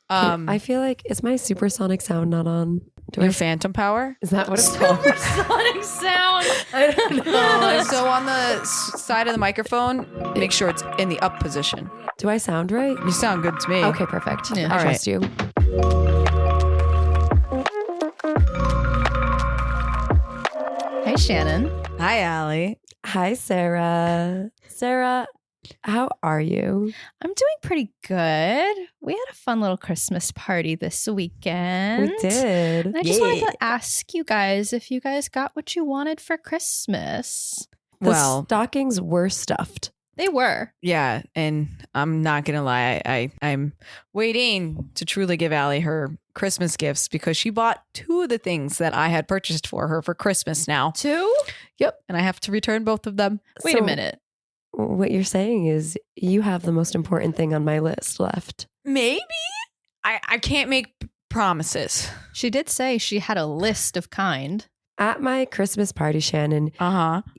I feel like, is my supersonic sound not on? Your phantom power? Is that what it's called? Supersonic sound. I don't know. So on the side of the microphone, make sure it's in the up position. Do I sound right? You sound good to me. Okay, perfect. Yeah. I All trust you. Hey, Shannon. Hi, Allie. Hi, Sarah. Sarah, how are you? I'm doing pretty good. We had a fun little Christmas party this weekend. We did. And I just wanted to ask you guys if you guys got what you wanted for Christmas. The stockings were stuffed. They were. Yeah, and I'm not gonna lie, I'm waiting to truly give Allie her Christmas gifts because she bought 2 of the things that I had purchased for her for Christmas now. 2? Yep, and I have to return both of them. Wait a minute. What you're saying is you have the most important thing on my list left. Maybe? I can't make promises. She did say she had a list of kind. At my Christmas party, Shannon,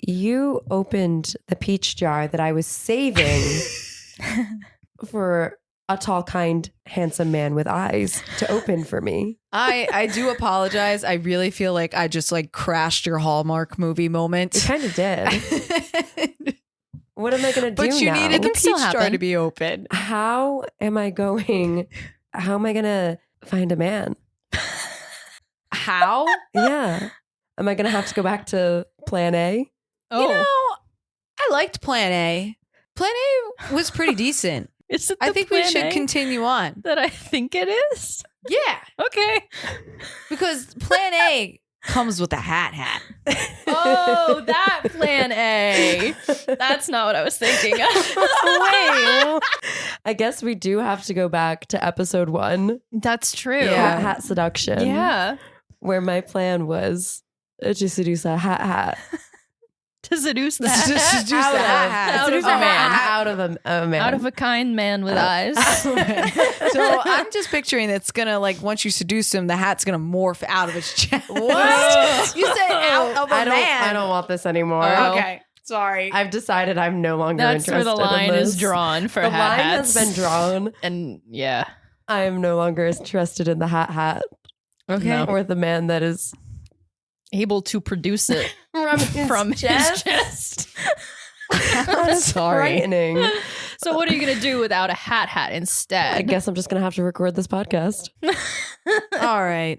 you opened the peach jar that I was saving for a tall, kind, handsome man with eyes to open for me. I do apologize. I really feel like I just like crashed your Hallmark movie moment. You kind of did. What am I going to do But you now? needed the can still peach jar happen. to be open. How am I going to find a man? How? Yeah. Am I going to have to go back to plan A? Oh, You know, I liked Plan A. Plan A was pretty decent. is it I the think we plan should A continue on. that I think it is? Yeah, Okay. because Plan A comes with a hat. Oh, that plan A. That's not what I was thinking of. Wait. I guess we do have to go back to episode 1. That's true. Yeah. Hat seduction. Yeah. Where my plan was to seduce a hat. To seduce that. To seduce Out the of- hat. Out seduce of a man. Out of a man. Out of a kind man with eyes. So I'm just picturing it's gonna like once you seduce him, the hat's gonna morph out of his chest. What? You said out of a man. I don't want this anymore. Oh. Okay, sorry. I've decided I'm no longer That's interested where the line in this. is drawn for The hat line hats. has been drawn. And yeah. I am no longer interested in the hat Okay. No. or the man that is Able to produce it from his his chest. That's Sorry. frightening. So what are you going to do without a hat instead? I guess I'm just going to have to record this podcast. All right.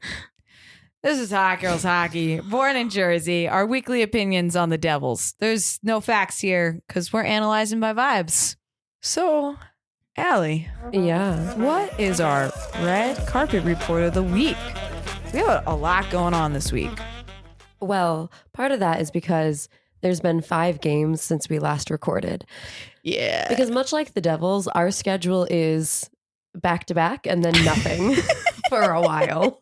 This is Hot Girls Hockey, born in Jersey. Our weekly opinions on the Devils. There's no facts here because we're analyzing by vibes. So, Allie, Yeah. what is our red carpet report of the week? We have a lot going on this week. Well, part of that is because there's been 5 games since we last recorded. Yeah. Because much like the Devils, our schedule is back to back and then nothing for a while.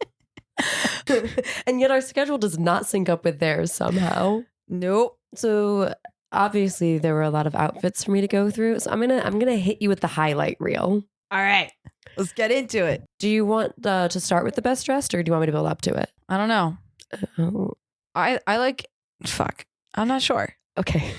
And yet our schedule does not sync up with theirs somehow. Nope. So obviously there were a lot of outfits for me to go through. So I'm gonna hit you with the highlight reel. All right. Let's get into it. Do you want to start with the best dressed, or do you want me to build up to it? I don't know. Oh, I like, fuck. I'm not sure. okay.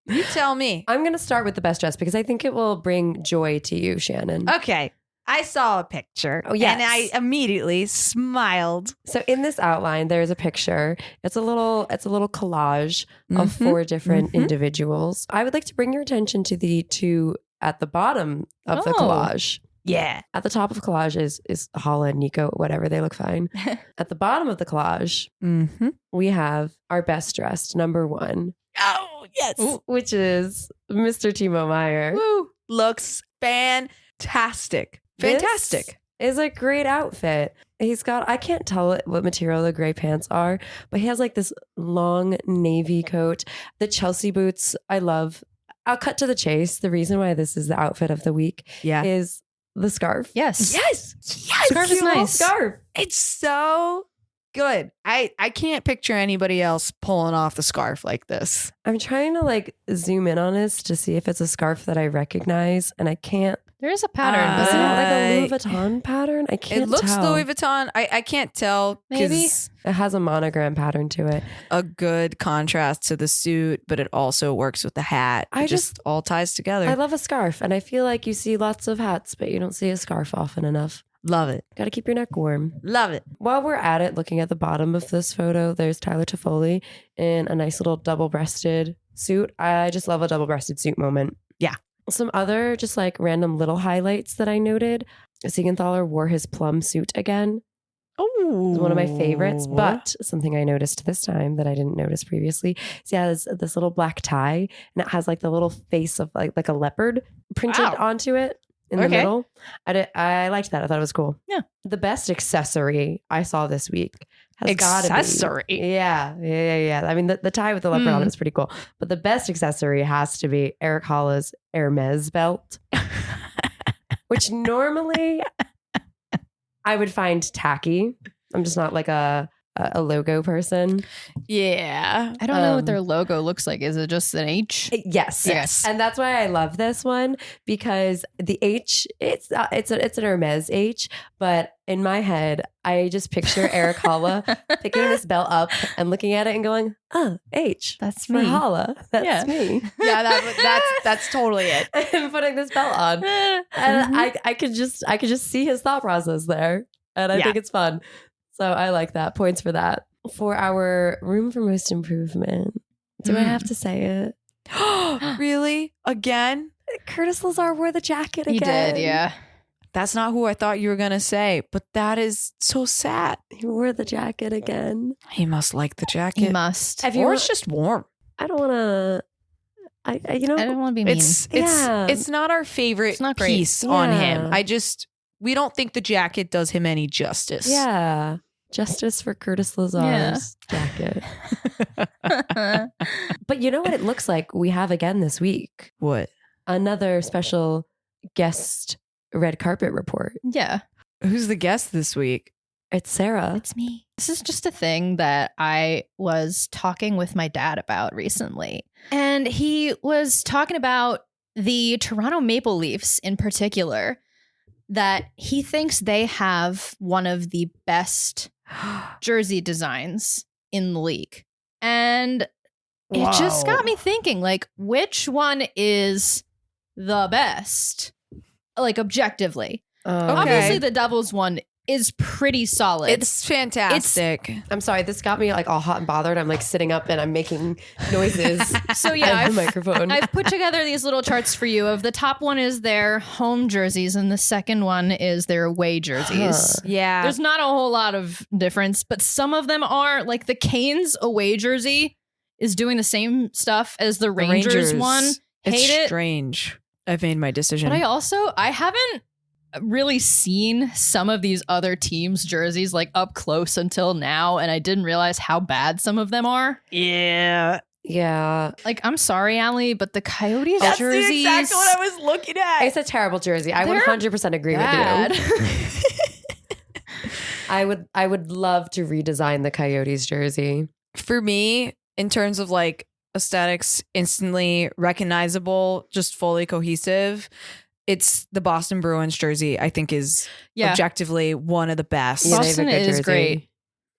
You tell me. I'm gonna start with the best dressed because I think it will bring joy to you, Shannon. Okay. I saw a picture. Oh, yes. And I immediately smiled. So in this outline, there's a picture. It's a little collage of 4 different individuals. I would like to bring your attention to the 2 at the bottom of the Oh. collage. Yeah. At the top of the collage is Hala and Nico, whatever, they look fine. At the bottom of the collage, Mm-hmm. we have our best dressed, number 1, Oh, yes. which is Mr. Timo Meyer. Woo. Looks fantastic. Fantastic. This is a great outfit. He's got, I can't tell what material the gray pants are, but he has like this long navy coat. The Chelsea boots, I love. I'll cut to the chase. The reason why this is the outfit of the week Yeah. is the scarf. Yes. Yes. Yes. Scarf is Cute little nice. Scarf. It's so good. I can't picture anybody else pulling off the scarf like this. I'm trying to like zoom in on this to see if it's a scarf that I recognize, and I can't There is a pattern. Isn't it like a Louis I- Vuitton pattern? I can't It looks tell. Louis Vuitton. I can't tell Maybe. because It has a monogram pattern to it. a good contrast to the suit, but it also works with the hat. I It just all ties together. I love a scarf, and I feel like you see lots of hats, but you don't see a scarf often enough. Love it. Got to keep your neck warm. Love it. While we're at it, looking at the bottom of this photo, there's Tyler Toffoli in a nice little double-breasted suit. I just love a double-breasted suit moment. Yeah. Some other just like random little highlights that I noted. Siegenthaler wore his plum suit again. Oh, It's one of my favorites, but something I noticed this time that I didn't notice previously is he has this little black tie, and it has like the little face of like a leopard printed Wow. onto it in the Okay. middle. I liked that. I thought it was cool. Yeah. The best accessory I saw this week has got to be. Accessory? Yeah. I mean, the tie with the leopard on it is pretty cool, but the best accessory has to be Eric Halla's Hermes belt, which normally I would find tacky. I'm just not like a logo person. yeah. I don't know what their logo looks like. Is it just an H? Yes, Yes. and that's why I love this one because the H, it's an Hermes H, but in my head, I just picture Eric Halla picking this belt up and looking at it and going, "Oh, H, That's for me. Halla, that's Yeah. me." Yeah, that's totally it. And putting this belt on, and I could just see his thought process there, and I Yeah. think it's fun. So I like that. Points for that. For our room for most improvement, do I have to say it? Really? Again? Curtis Lazar wore the jacket again. He did, yeah. That's not who I thought you were going to say, but that is so sad. He wore the jacket again. He must like the jacket. He must. Have you Or wa- it's just warm. I don't want to. I I don't want to be mean. It's not our favorite It's not great. piece on Yeah. him. We don't think the jacket does him any justice. Yeah. Justice for Curtis Lazar's jacket. But you know what it looks like we have again this week? What? Another special guest red carpet report. Yeah. Who's the guest this week? It's Sarah. It's me. This is just a thing that I was talking with my dad about recently. And he was talking about the Toronto Maple Leafs in particular, that he thinks they have one of the best jersey designs in the league. And it just got me thinking, like, which one is the best? Like, objectively. Obviously, the Devils one is pretty solid. It's fantastic. I'm sorry, this got me like all hot and bothered. I'm like sitting up and I'm making noises. So yeah, at the microphone. I've put together these little charts for you. Of the top one is their home jerseys, and the second one is their away jerseys. Yeah. There's not a whole lot of difference, but some of them are. Like the Canes away jersey is doing the same stuff as the Rangers one. It's Hate it. strange. I've made my decision. But I haven't really seen some of these other teams' jerseys like up close until now, and I didn't realize how bad some of them are. yeah. yeah. Like, I'm sorry, Allie, but the Coyotes That's jerseys. exactly what I was looking at. It's a terrible jersey. I They're 100% agree bad. with you. I would love to redesign the Coyotes jersey. For me, in terms of like aesthetics, instantly recognizable, just fully cohesive, it's the Boston Bruins jersey. I think is Yeah. objectively one of the best. Yeah, they have a Boston good is jersey. great.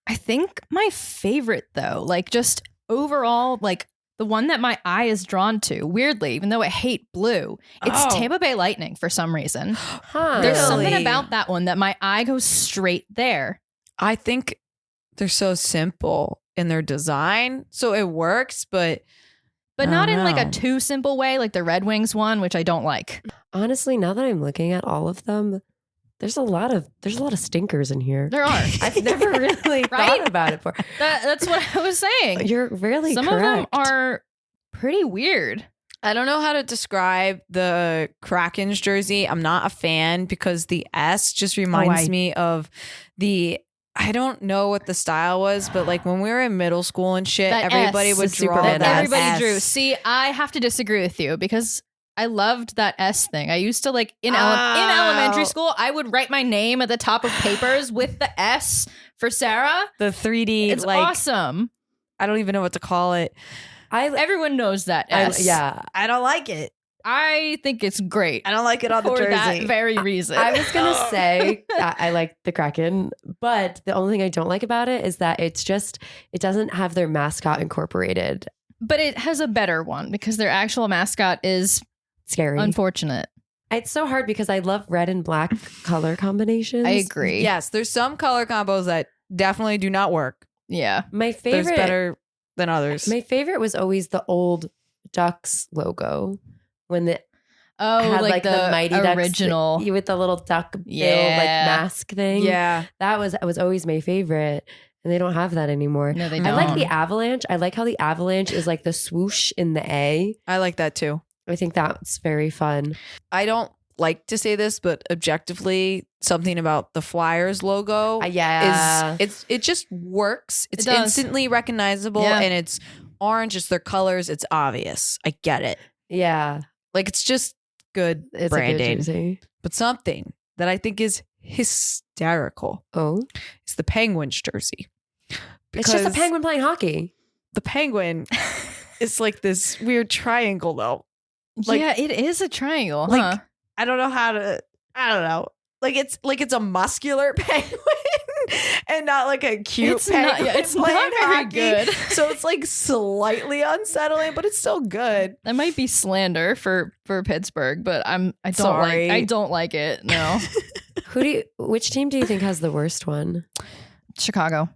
I think my favorite, though, like just overall, like the one that my eye is drawn to, weirdly, even though I hate blue, it's Oh. Tampa Bay Lightning for some reason. Huh. There's Really? something about that one that my eye goes straight there. I think they're so simple in their design, so it works. But But I not don't in like a know. too simple way, like the Red Wings one, which I don't like. Honestly, now that I'm looking at all of them, there's a lot of stinkers in here. There are. I've never really Right? thought about it before. That's what I was saying. You're really Some correct. of them are pretty weird. I don't know how to describe the Kraken's jersey. I'm not a fan because the S just reminds me of I don't know what the style was, but like when we were in middle school and shit, That everybody S, would the draw Superman that Everybody S. drew. See, I have to disagree with you because I loved that S thing. I used to like in elementary school, I would write my name at the top of papers with the S for Sarah. The 3D, It's like awesome. I don't even know what to call it. Everyone knows that S. Yeah. I don't like it. I think it's great. I don't like it on the for jersey. that very reason. I was gonna say I like the Kraken, but the only thing I don't like about it is that it doesn't have their mascot incorporated. But it has a better one because their actual mascot is Scary. unfortunate. It's so hard because I love red and black color combinations. I agree. Yes, there's some color combos that definitely do not work. Yeah. My There's favorite better than others. My favorite was always the old Ducks logo when it Oh, had like the Mighty Ducks original. with the little duck bill Yeah. mask thing. yeah. That was always my favorite. And they don't have that anymore. No, they I don't. like the Avalanche. I like how the Avalanche is like the swoosh in the A. I like that too. I think that's very fun. I don't like to say this, but objectively, something about the Flyers logo Yeah. it just works. It's It does. instantly recognizable Yeah. and it's orange, it's their colors, it's obvious. I get it. Yeah. Like it's just good It's a good branding. jersey. But something that I think is hysterical Oh. is the Penguins jersey. It's just a Because penguin playing hockey. The penguin is like this weird triangle though. Like- yeah, it is a triangle. Like, huh? I don't know how to. I don't know. Like it's a muscular penguin and not like a cute It's not- penguin. yeah, it's playing not very hockey. good. So it's like slightly unsettling, but it's still good. That might be slander for Pittsburgh, but I don't Sorry. like it. No. Which team do you think has the worst one? Chicago.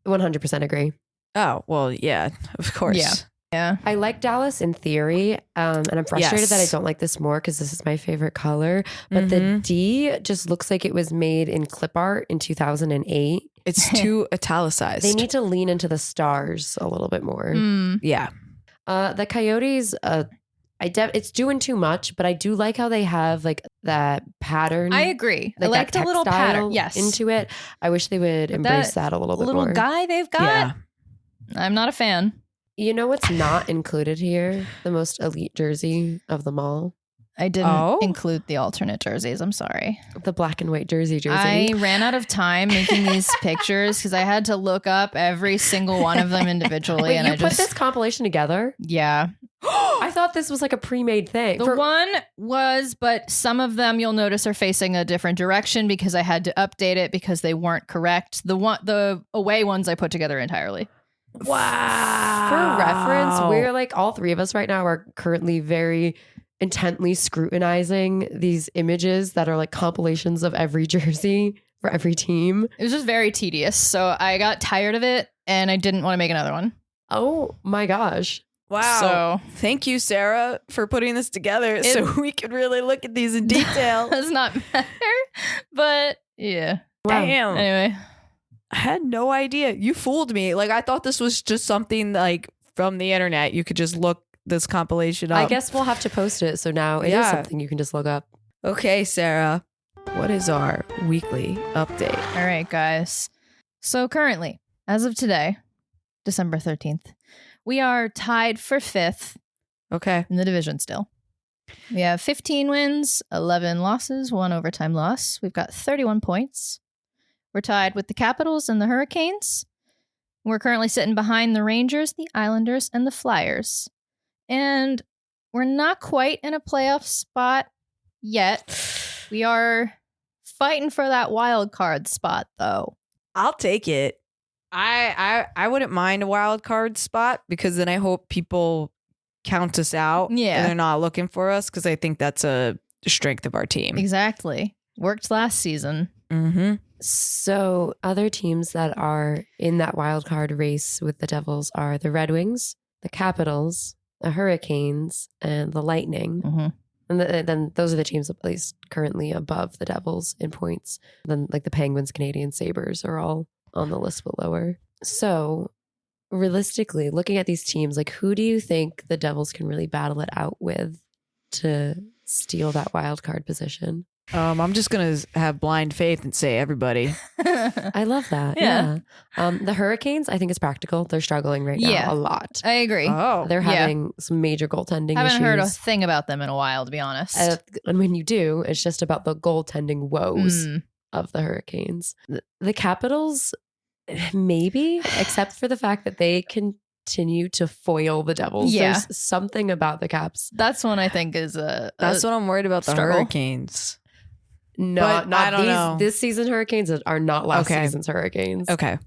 100% agree. Oh well, yeah, of course. Yeah. Yeah. I like Dallas in theory, and I'm frustrated that I Yes. don't like this more because this is my favorite color. But the Mhm. D just looks like it was made in clip art in 2008. It's too italicized. They need to lean into the stars a little bit more. Mm. Yeah. The Coyotes, it's doing too much, but I do like how they have like that pattern. I agree. I like that the little textile pattern. Yes. into it. I wish they would embrace that a little bit little more. guy they've got. Yeah. I'm not a fan. You know what's not included here? The most elite jersey of them all. I didn't Oh. include the alternate jerseys. I'm sorry. The black and white jersey. I ran out of time making these pictures because I had to look up every single one of them individually. Wait, and you I put just, this compilation together? yeah. I thought this was like a pre-made thing. The one was, but some of them you'll notice are facing a different direction because I had to update it because they weren't correct. The away ones I put together entirely. Wow. For reference, we're like all three of us right now are currently very intently scrutinizing these images that are like compilations of every jersey for every team. It was just very tedious. So I got tired of it and I didn't want to make another one. Oh my gosh. Wow. So Thank you, Sarah, for putting this together so we could really look at these in detail. does not matter. But yeah. Wow. Damn. Anyway. I had no idea. You fooled me. Like I thought this was just something like from the internet. You could just look this compilation up. I guess we'll have to post it. So now it is Yeah. something you can just look up. Okay, Sarah. What is our weekly update? All right, guys. So currently, as of today, December 13th, we are tied for 5th Okay. in the division still. We have 15 wins, 11 losses, 1 overtime loss. We've got 31 points. We're tied with the Capitals and the Hurricanes. We're currently sitting behind the Rangers, the Islanders, and the Flyers. And we're not quite in a playoff spot yet. We are fighting for that wild card spot, though. I'll take it. I wouldn't mind a wild card spot because then I hope people count us out. Yeah. And they're not looking for us because I think that's a strength of our team. Exactly. Worked last season. Mm-hmm. So other teams that are in that wild card race with the Devils are the Red Wings, the Capitals, the Hurricanes, and the Lightning. Mm-hmm. And then those are the teams at least currently above the Devils in points. Then like the Penguins, Canadian Sabres are all on the list but lower. So realistically, looking at these teams, like who do you think the Devils can really battle it out with to steal that wild card position? I'm just gonna have blind faith and say everybody. I love that. Yeah. Yeah. The Hurricanes, I think it's practical. They're struggling right now Yeah. a lot. I agree. Oh, They're Yeah. having some major goaltending Haven't issues. heard a thing about them in a while, to be honest. And when you do, it's just about the goaltending woes Mm. of the Hurricanes. The Capitals, maybe, except for the fact that they can continue to foil the Devils. Yeah. There's something about the Caps. That's one I think is That's what I'm worried about, the struggle. Hurricanes. Not But I don't know. this season Hurricanes are not last Okay. season's Hurricanes. Okay.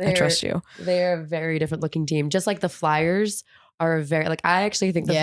I trust you. They're a very different looking team. Just like the Flyers are a very I actually think the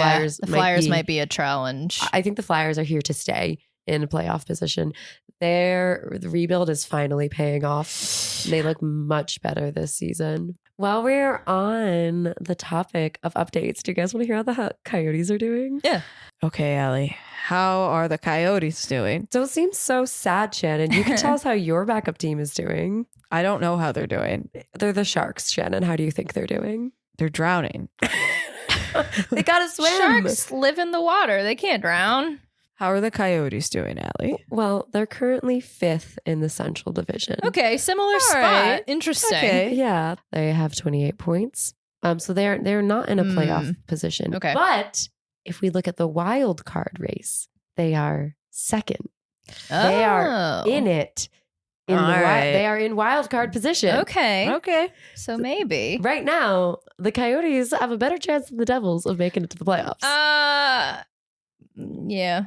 Flyers might be a challenge. I think the Flyers are here to stay in a playoff position. The rebuild is finally paying off. They look much better this season. While we're on the topic of updates, do you guys want to hear how the Coyotes are doing? Yeah. Okay, Allie. How are the Coyotes doing? Don't seem so sad, Shannon. You can tell us how your backup team is doing. I don't know how they're doing. They're the Sharks, Shannon. How do you think they're doing? They're drowning. They gotta swim. Sharks live in the water. They can't drown. How are the Coyotes doing, Allie? Well, they're currently 5th in the Central Division. Okay, similar spot. right. Interesting. Okay. Yeah, they have 28 points. So they're not in a playoff position. Okay. But if we look at the wild card race, they are 2nd. They are in it. All right. They are in wild card position. Okay. Okay. So maybe. Right now, the Coyotes have a better chance than the Devils of making it to the playoffs. Yeah.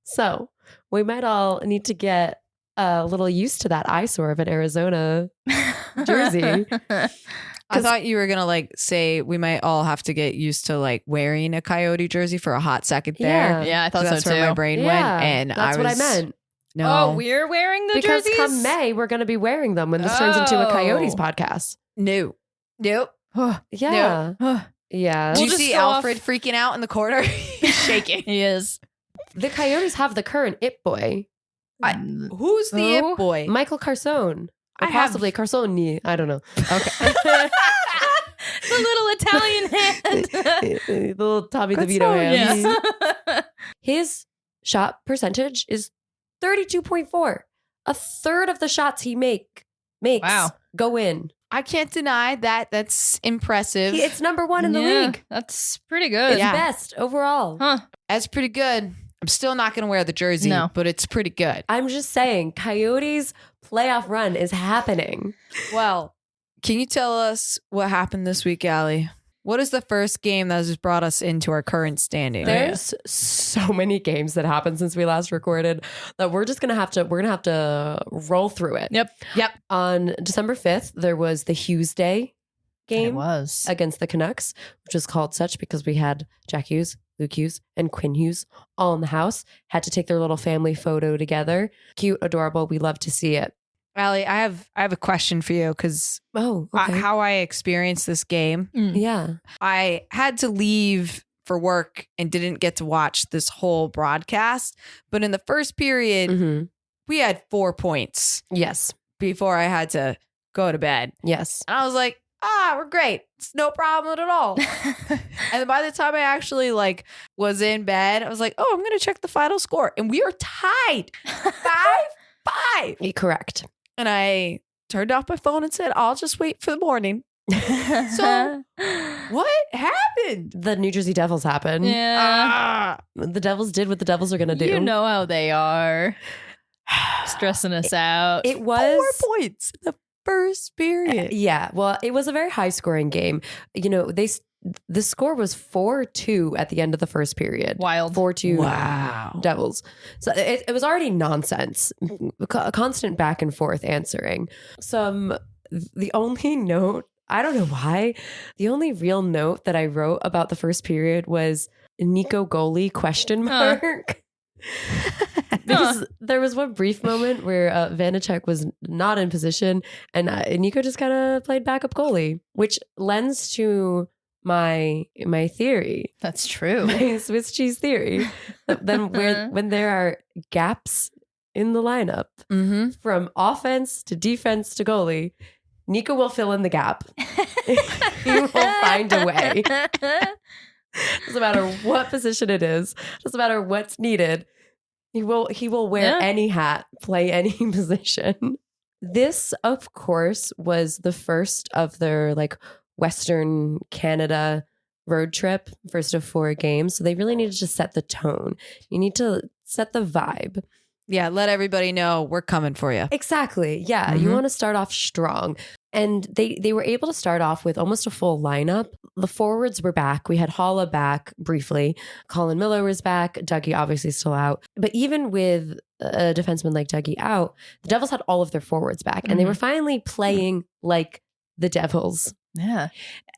So we might all need to get a little used to that eyesore of an Arizona jersey. I thought you were going to say we might all have to get used to wearing a Coyote jersey for a hot second there. Yeah, I thought so That's too. where my brain went. And that's what I meant. No. Oh, we're wearing the Because jerseys? come May, we're going to be wearing them when this turns into a Coyotes podcast. No. Nope. Yeah. Yeah. Did We'll you just see go Alfred freaking out in the corner? He's shaking. He is. The Coyotes have the current it boy, Who's the Who? it boy? Michael Carson. Or I have- possibly Carsoni. I don't know. Okay. The little Italian hand. The little Tommy Good DeVito song, hands. Yes. His shot percentage is 32.4. A third of the shots he makes Wow. go in. I can't deny that. That's impressive. It's number 1 in the Yeah, league. That's pretty good. It's Yeah. best overall. Huh. That's pretty good. I'm still not going to wear the jersey, No. but it's pretty good. I'm just saying, Coyotes playoff run is happening. Well, can you tell us what happened this week, Allie? What is the first game that has brought us into our current standing? There's so many games that happened since we last recorded that we're gonna have to roll through it. Yep. On December 5th, there was the Hughes Day It game was. against the Canucks, which was called such because we had Jack Hughes, Luke Hughes, and Quinn Hughes all in the house. Had to take their little family photo together. Cute, adorable. We love to see it. Allie, I have a question for you because Oh, okay. how I experienced this game. Yeah. I had to leave for work and didn't get to watch this whole broadcast. But in the first period, hmm we had 4 points Yes. before I had to go to bed. Yes. And I was like, we're great. It's no problem at all. And then by the time I actually was in bed, I was like, I'm going to check the final score. And we are tied 5-5. Correct. And I turned off my phone and said, I'll just wait for the morning. So what happened? The New Jersey Devils happened. Yeah. The Devils did what the Devils are going to do. You know how they are. Stressing us out. It was 4 points in the first period. Yeah, well, it was a very high scoring game. The score was 4-2 at the end of the first period. Wild. 4-2 Wow. Devils. So it was already nonsense. A constant back and forth answering. The only note, I don't know why, the only real note that I wrote about the first period was Nico goalie ? Because there was one brief moment where Vanacek was not in position and Nico just kind of played backup goalie, which lends to my theory, That's true. my Swiss cheese theory. Then when there are gaps in the lineup Mm-hmm. from offense to defense to goalie, Nico will fill in the gap. He will find a way. Doesn't matter what position it is. Doesn't matter what's needed. He will wear any hat, play any position. This, of course, was the first of their Western Canada road trip, first of 4 games. So they really needed to set the tone. You need to set the vibe. Yeah, let everybody know we're coming for you. Exactly. Yeah. You want to start off strong. And they were able to start off with almost a full lineup. The forwards were back. We had Holla back briefly. Colin Miller was back. Dougie obviously still out. But even with a defenseman like Dougie out, the Devils had all of their forwards back. And they were finally playing like the Devils. Yeah.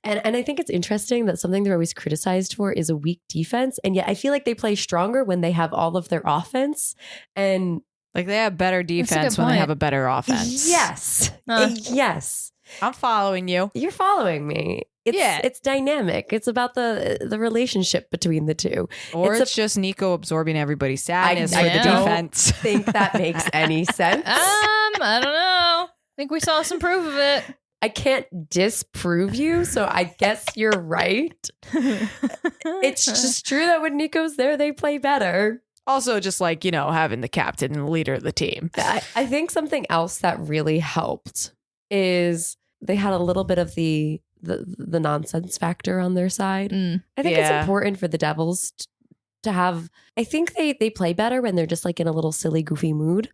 And I think it's interesting that something they're always criticized for is a weak defense. And yet I feel like they play stronger when they have all of their offense. And Like they have better defense when they point. have a better offense. yes. Yes. I'm following you. You're following me. It's dynamic. It's about the relationship between the two. Or it's just Nico absorbing everybody's sadness for the don't defense. think that makes any sense. I don't know. I think we saw some proof of it. I can't disprove you, so I guess you're right. It's just true that when Nico's there, they play better. Also, just like, having the captain and the leader of the team. I think something else that really helped is they had a little bit of the nonsense factor on their side. I think it's important for the Devils to have. I think they play better when they're just like in a little silly, goofy mood.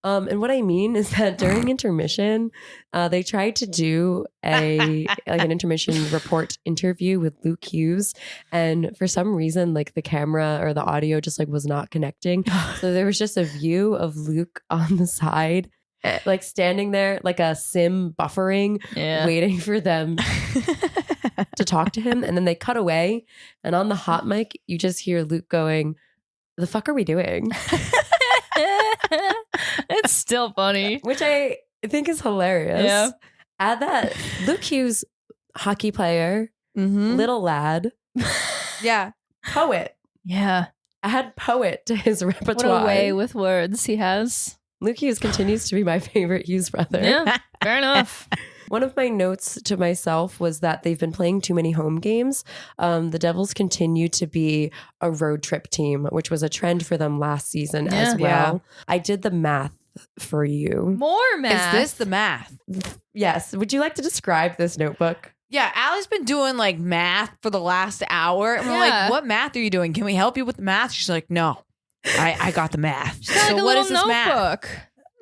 And what I mean is that during intermission, they tried to do an intermission report interview with Luke Hughes, and for some reason, like the camera or the audio just like was not connecting. So there was just a view of Luke on the side, like standing there like a sim buffering, waiting for them to talk to him, and then they cut away, and on the hot mic, you just hear Luke going, "The fuck are we doing?" It's still funny. Which I think is hilarious. Yeah. Add that Luke Hughes, hockey player, little lad, poet. Yeah. Add poet to his repertoire. What a way with words he has. Luke Hughes continues to be my favorite Hughes brother. Yeah, fair enough. One of my notes to myself was that they've been playing too many home games. The Devils continue to be a road trip team, which was a trend for them last season as well. Yeah. I did the math for you. More math. Is this the math? Yes. Would you like to describe this notebook? Yeah, Allie's been doing like math for the last hour. And we're like, what math are you doing? Can we help you with the math? She's like, no, I got the math. So what is this math?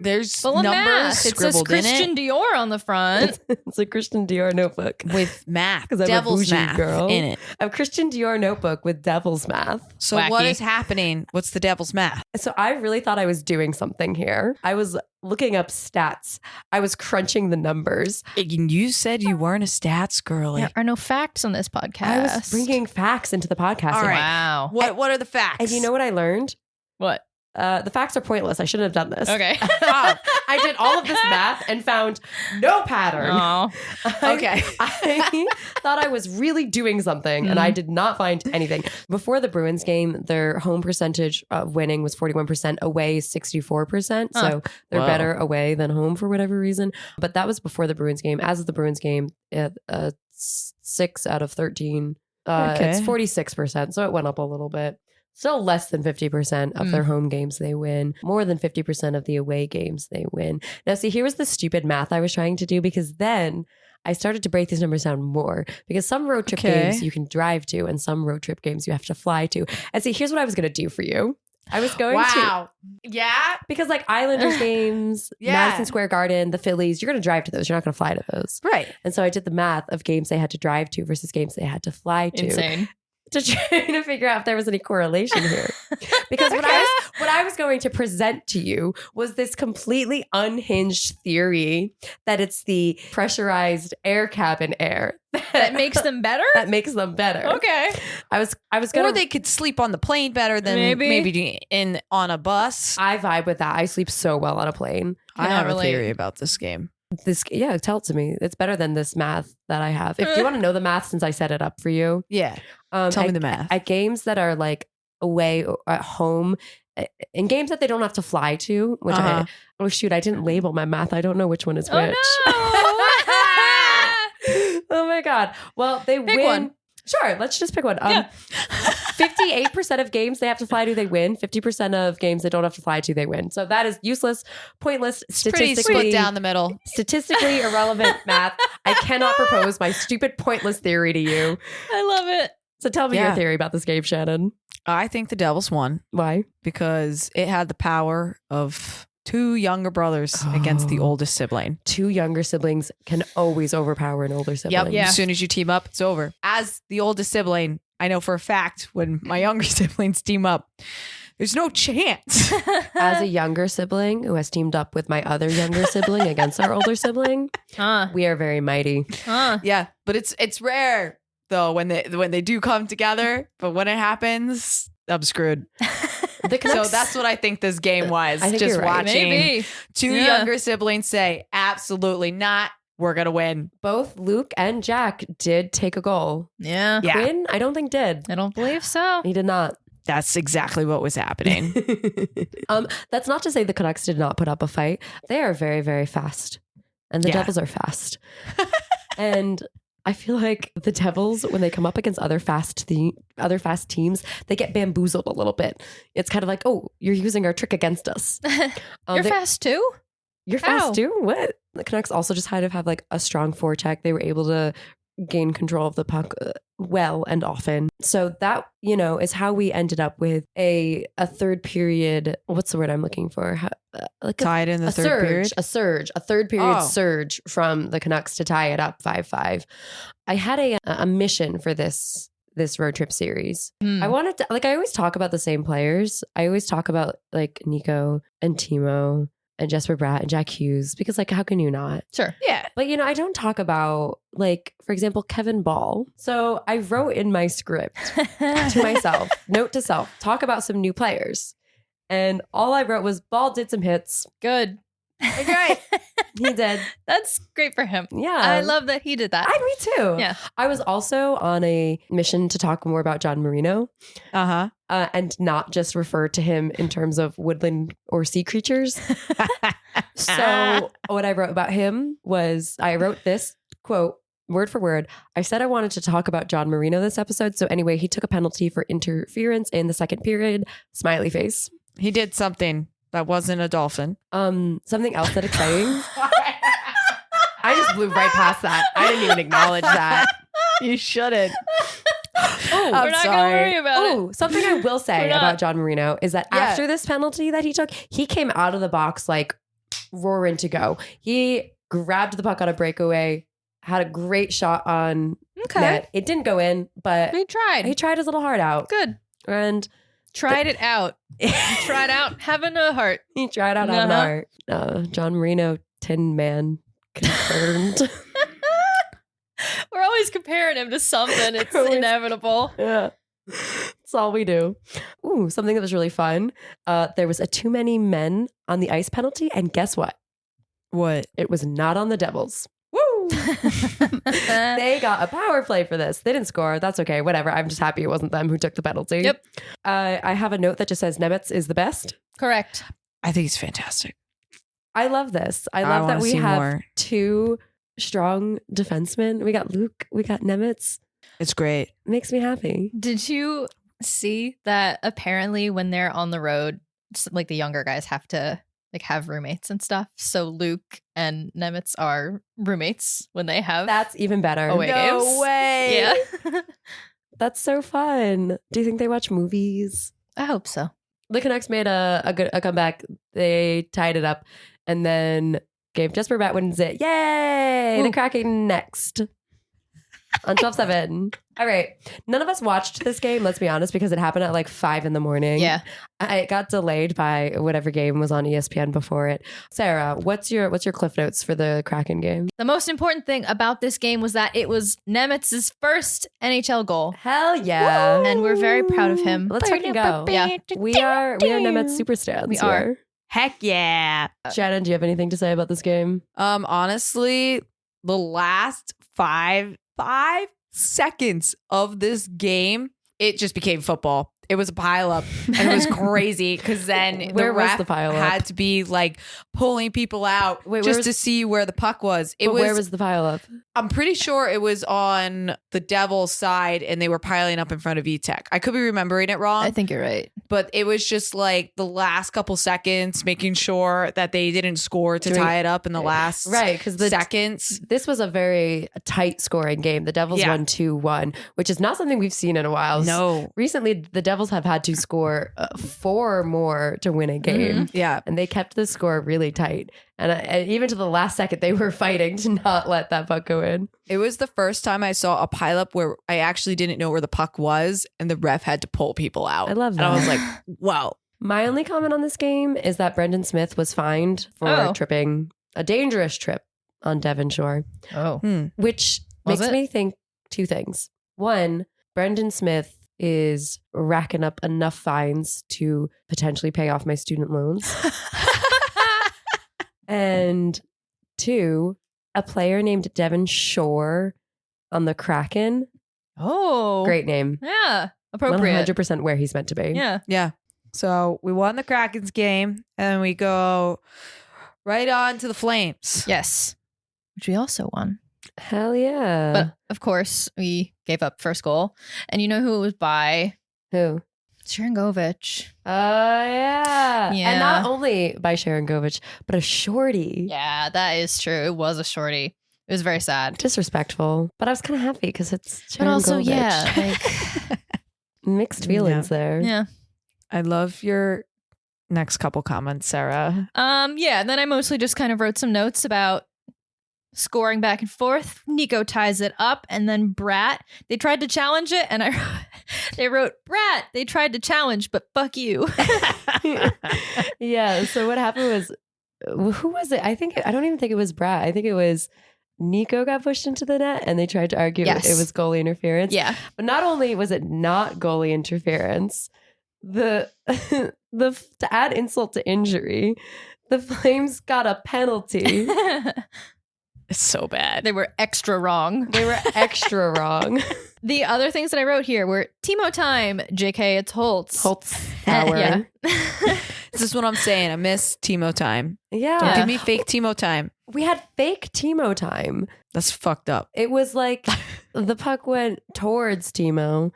There's Full of numbers math. It says scribbled in Christian it Dior on the front. It's a Christian Dior notebook. with math. 'Cause I'm a Devil's bougie math girl. in it. A Christian Dior notebook with devil's math. So Wacky. what is happening? What's the devil's math? So I really thought I was doing something here. I was looking up stats. I was crunching the numbers. You said you weren't a stats girly. There are no facts on this podcast. I was bringing facts into the podcast. All right. Wow. What are the facts? And you know what I learned? What? The facts are pointless. I shouldn't have done this. Okay. I did all of this math and found no pattern. Oh. Okay. I thought I was really doing something and I did not find anything. Before the Bruins game, their home percentage of winning was 41%, away 64%. So they're Whoa. better away than home for whatever reason. But that was before the Bruins game. As of the Bruins game, 6 out of 13. It's 46%. So it went up a little bit. Still less than 50% of their home games they win. More than 50% of the away games they win. Now, see, here was the stupid math I was trying to do, because then I started to break these numbers down more, because some road trip games you can drive to and some road trip games you have to fly to. And see, here's what I was going to do for you. I was going to. Yeah. Because like Islanders games, Madison Square Garden, the Phillies, you're going to drive to those. You're not going to fly to those. Right. And so I did the math of games they had to drive to versus games they had to fly to. Insane. To try to figure out if there was any correlation here. Because what I was going to present to you was this completely unhinged theory that it's the pressurized air cabin air That makes them better? that makes them better. Okay. I was gonna Or they could sleep on the plane better than maybe on a bus. I vibe with that. I sleep so well on a plane. I have relate. a theory about this game. Tell it to me. It's better than this math that I have. If you want to know the math, since I set it up for you. Yeah. Tell me the math. At games that are like away or at home, in games that they don't have to fly to, which I didn't label my math. I don't know which one is which. Oh my God. Well, they Pick win. one. Sure, let's just pick one. 58% of games they have to fly to, they win. 50% of games they don't have to fly to, they win. So that is useless, pointless, Pretty split down the middle. statistically irrelevant math. I cannot propose my stupid, pointless theory to you. I love it. So tell me your theory about this game, Shannon. I think the Devils won Why? because it had the power of two younger brothers against the oldest sibling. Two younger siblings can always overpower an older sibling. Yep. As soon as you team up, it's over. As the oldest sibling, I know for a fact when my younger siblings team up, there's no chance. As a younger sibling who has teamed up with my other younger sibling against our older sibling, we are very mighty. Yeah, but it's rare though when they do come together. But when it happens, I'm screwed. So that's what I think this game was. I think Just you're right. watching Maybe. two younger siblings say, absolutely not. We're going to win. Both Luke and Jack did take a goal. Yeah. Quinn, I don't think did. I don't believe so. He did not. That's exactly what was happening. That's not to say the Canucks did not put up a fight. They are very, very fast. And the Devils are fast. And I feel like the Devils, when they come up against other fast teams, they get bamboozled a little bit. It's kind of like, oh, you're using our trick against us. You're fast too? You're fast too? What? The Canucks also just kind of have like a strong forecheck. They were able to gain control of the puck well and often. So that, is how we ended up with a third period. What's the word I'm looking for? Tied in the third period? A third period surge from the Canucks to tie it up 5-5. I had a mission for this road trip series. I wanted to, I always talk about the same players. I always talk about like Nico and Timo and Jesper Bratt and Jack Hughes because how can you not? Sure. Yeah. But I don't talk about for example, Kevin Ball. So I wrote in my script to myself, note to self, talk about some new players. And all I wrote was Ball did some hits. Good. Great. He did. That's great for him. Yeah. I love that he did that. Me too. Yeah. I was also on a mission to talk more about John Marino. And not just refer to him in terms of woodland or sea creatures. So what I wrote about him was I wrote this quote, word for word. I said I wanted to talk about John Marino this episode. So anyway, he took a penalty for interference in the second period. Smiley face. He did something that wasn't a dolphin. Something else that exciting. I just blew right past that. I didn't even acknowledge that. You shouldn't. We're not going to worry about it. Something I will say about John Marino is that after this penalty that he took, he came out of the box roaring to go. He grabbed the puck on a breakaway, had a great shot on net. It didn't go in, but He tried. he tried his little heart out. Good. And Tried it out. Tried out having a heart. he tried out having a heart. John Marino, Tin Man, confirmed. We're always comparing him to something. It's Always. inevitable. Yeah. That's all we do. Ooh, something that was really fun. There was a too many men on the ice penalty. And guess what? What? It was not on the Devils. Woo! They got a power play for this. They didn't score. That's okay. Whatever. I'm just happy it wasn't them who took the penalty. Yep. I have a note that just says Nemetz is the best. Correct. I think he's fantastic. I love this. I love that wanna we see have more. two strong defensemen. We got Luke. We got Nemetz. It's great. Makes me happy. Did you see that apparently when they're on the road, the younger guys have to have roommates and stuff? So Luke and Nemetz are roommates when they have That's even better. away games. No way. Yeah. That's so fun. Do you think they watch movies? I hope so. The Canucks made a comeback. They tied it up and then gave Jesper Bratt wins it. Yay! Ooh. The Kraken next. On 12-7. All right. None of us watched this game, let's be honest, because it happened at 5 a.m. Yeah. It got delayed by whatever game was on ESPN before it. Sarah, what's your cliff notes for the Kraken game? The most important thing about this game was that it was Nemetz's first NHL goal. Hell yeah. Woo! And we're very proud of him. Let's fucking go. Yeah. We are Nemetz super stands. We are. here. Heck yeah. Shannon, do you have anything to say about this game? Honestly, the last five seconds of this game, it just became football. It was a pileup and it was crazy because then Where the was ref the pileup? had to be pulling people out just to see where the puck was. Where was the pileup? I'm pretty sure it was on the Devils side and they were piling up in front of E-Tech. I could be remembering it wrong. I think you're right. but it was just like the last couple seconds, making sure that they didn't score to tie it up in the last because seconds. This was a very tight scoring game. The Devils won 2-1, which is not something we've seen in a while. No. Recently, the Devils have had to score 4 more to win a game. Yeah. And they kept the score really tight. And even to the last second, they were fighting to not let that puck go in. It was the first time I saw a pileup where I actually didn't know where the puck was and the ref had to pull people out. I love that. And I was like, wow. My only comment on this game is that Brendan Smith was fined for tripping a dangerous trip on Devon Shore. Which makes me think 2 things. One, Brendan Smith is racking up enough fines to potentially pay off my student loans. And 2, a player named Devon Shore on the Kraken. Oh. Great name. Yeah. Appropriate. 100% where he's meant to be. Yeah. Yeah. So we won the Kraken's game and we go right on to the Flames. Yes. Which we also won. Hell yeah. But of course, we gave up first goal. And you know who it was by? Who? Sharangovich. Oh, yeah. Yeah. And not only by Sharon Govich, but a shorty. Yeah, that is true. It was a shorty. It was very sad. Disrespectful. But I was kind of happy because it's But Sharon also, Govich. yeah, like, Mixed feelings there. yeah. I love your next couple comments, Sarah. Yeah, and then I mostly just kind of wrote some notes about scoring back and forth. Nico ties it up, and then Brat, they tried to challenge it, and they wrote, Brat, they tried to challenge, but fuck you. Yeah. So what happened was, who was it? I don't even think it was Brad. I think it was Nico got pushed into the net and they tried to argue it was goalie interference. Yeah. But not only was it not goalie interference, to add insult to injury, the Flames got a penalty. It's so bad. They were extra wrong. They were extra wrong. The other things that I wrote here were Timo time, JK, it's Holtz. Hour. Yeah. This is what I'm saying. I miss Timo time. Yeah. Don't give me fake Timo time. We had fake Timo time. That's fucked up. It was like the puck went towards Timo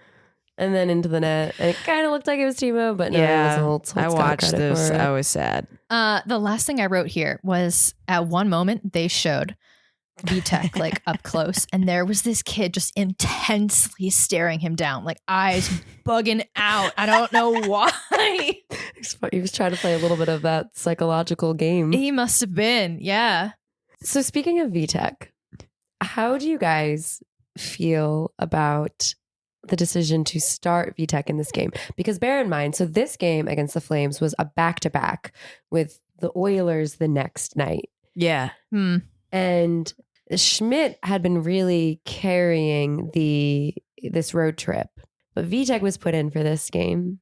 and then into the net. And it kind of looked like it was Timo, but no, it was Holtz. I watched this. I was sad. The last thing I wrote here was at one moment they showed Vitek like up close, and there was this kid just intensely staring him down, like eyes bugging out. I don't know why. He was trying to play a little bit of that psychological game. He must have been, yeah. So speaking of Vitek, how do you guys feel about the decision to start Vitek in this game? Because bear in mind, so this game against the Flames was a back-to-back with the Oilers the next night. Yeah. And Schmidt had been really carrying this road trip, but Vitek was put in for this game.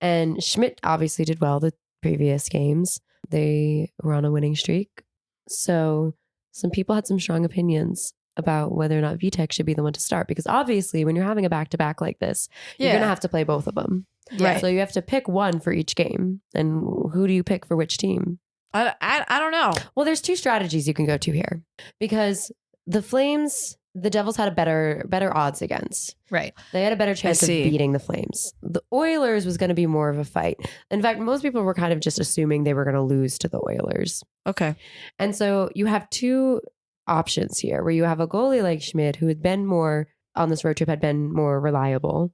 And Schmidt obviously did well the previous games. They were on a winning streak. So some people had some strong opinions about whether or not Vitek should be the one to start. Because obviously when you're having a back-to-back like this, you're going to have to play both of them. Right. So you have to pick one for each game. And who do you pick for which team? I don't know. Well, there's 2 strategies you can go to here because the Flames, the Devils had a better odds against. Right. They had a better chance of beating the Flames. The Oilers was going to be more of a fight. In fact, most people were kind of just assuming they were going to lose to the Oilers. Okay. And so you have 2 options here where you have a goalie like Schmidt who had been more on this road trip, had been more reliable.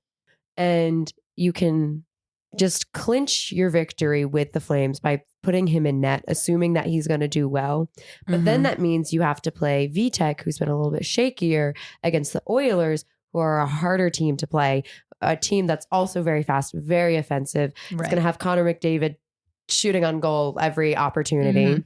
And you can just clinch your victory with the Flames by putting him in net, assuming that he's going to do well. But then that means you have to play Vitek, who's been a little bit shakier, against the Oilers, who are a harder team to play, a team that's also very fast, very offensive. It's going to have Connor McDavid shooting on goal every opportunity.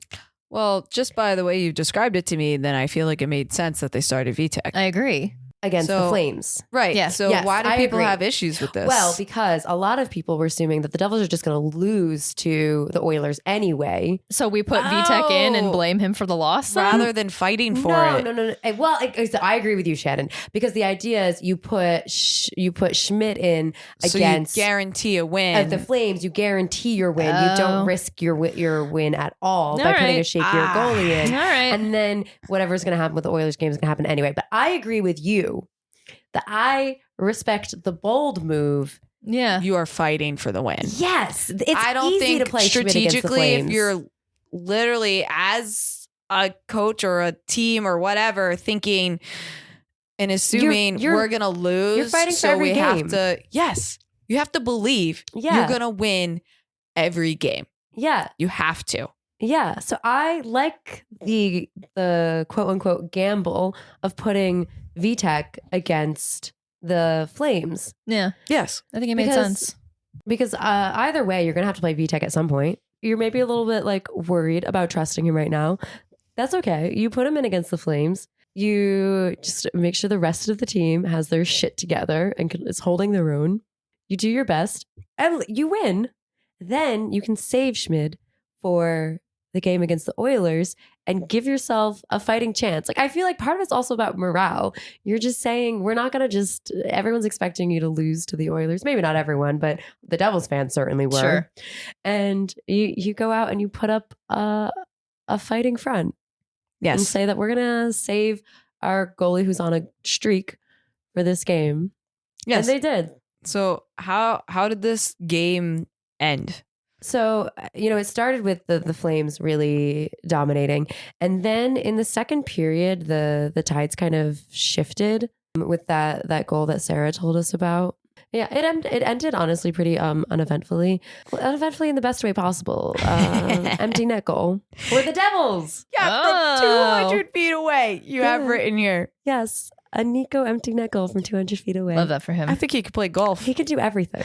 Well, just by the way you described it to me, then I feel like it made sense that they started Vitek. I agree. Against the Flames. Right. Yeah. So Yes, why do I people agree. have issues with this? Well, because a lot of people were assuming that the Devils are just going to lose to the Oilers anyway. So we put Vitek in and blame him for the loss then? rather than fighting for it. No. Well, I agree with you, Shannon, because the idea is you put Schmidt in So against you guarantee a win. the Flames. You guarantee your win. You don't risk your win at all by putting a shakier goalie in. All right. And then whatever's going to happen with the Oilers game is going to happen anyway. But I agree with you that I respect the bold move Yeah. you are fighting for the win. Yes. It's I don't easy think to play Schmidt against the strategically, if Flames. you're literally as a coach or a team or whatever thinking and assuming You're- we're gonna lose, you're fighting for so every we have game. to. Yes, you have to believe Yeah. you're gonna win every game. Yeah. You have to. Yeah. So I like the quote unquote gamble of putting VTech against the Flames Yeah. Yes. I think it made Because- sense. because either way, you're going to have to play VTech at some point. You're maybe a little bit like worried about trusting him right now. That's okay. You put him in against the Flames. You just make sure the rest of the team has their shit together and is holding their own. You do your best and you win. Then you can save Schmid for the game against the Oilers and give yourself a fighting chance. Like, I feel like part of it's also about morale. You're just saying, we're not going to everyone's expecting you to lose to the Oilers. Maybe not everyone, but the Devils fans certainly were. Sure. And you go out and you put up a fighting front and Yes. say that we're going to save our goalie who's on a streak for this game. Yes. And they did. So how did this game end? So, it started with the Flames really dominating. And then in the second period, the tides kind of shifted with that goal that Sarah told us about. Yeah, it ended honestly pretty uneventfully. Well, uneventfully in the best way possible. Empty net goal for the Devils. Yeah, Oh. from 200 feet away. You have Yeah. written here. Yes, a Nico empty net goal from 200 feet away. Love that for him. I think he could play golf. He can do everything.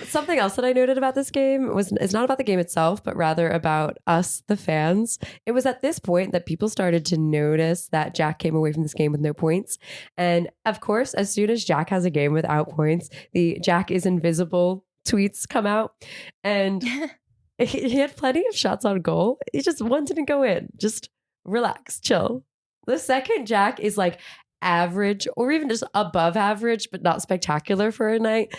Something else that I noted about this game is not about the game itself, but rather about us, the fans. It was at this point that people started to notice that Jack came away from this game with no points. And of course, as soon as Jack has a game without points, the Jack is invisible tweets come out. And he had plenty of shots on goal. One didn't go in. Just relax, chill. The second Jack is like average or even just above average, but not spectacular for a night.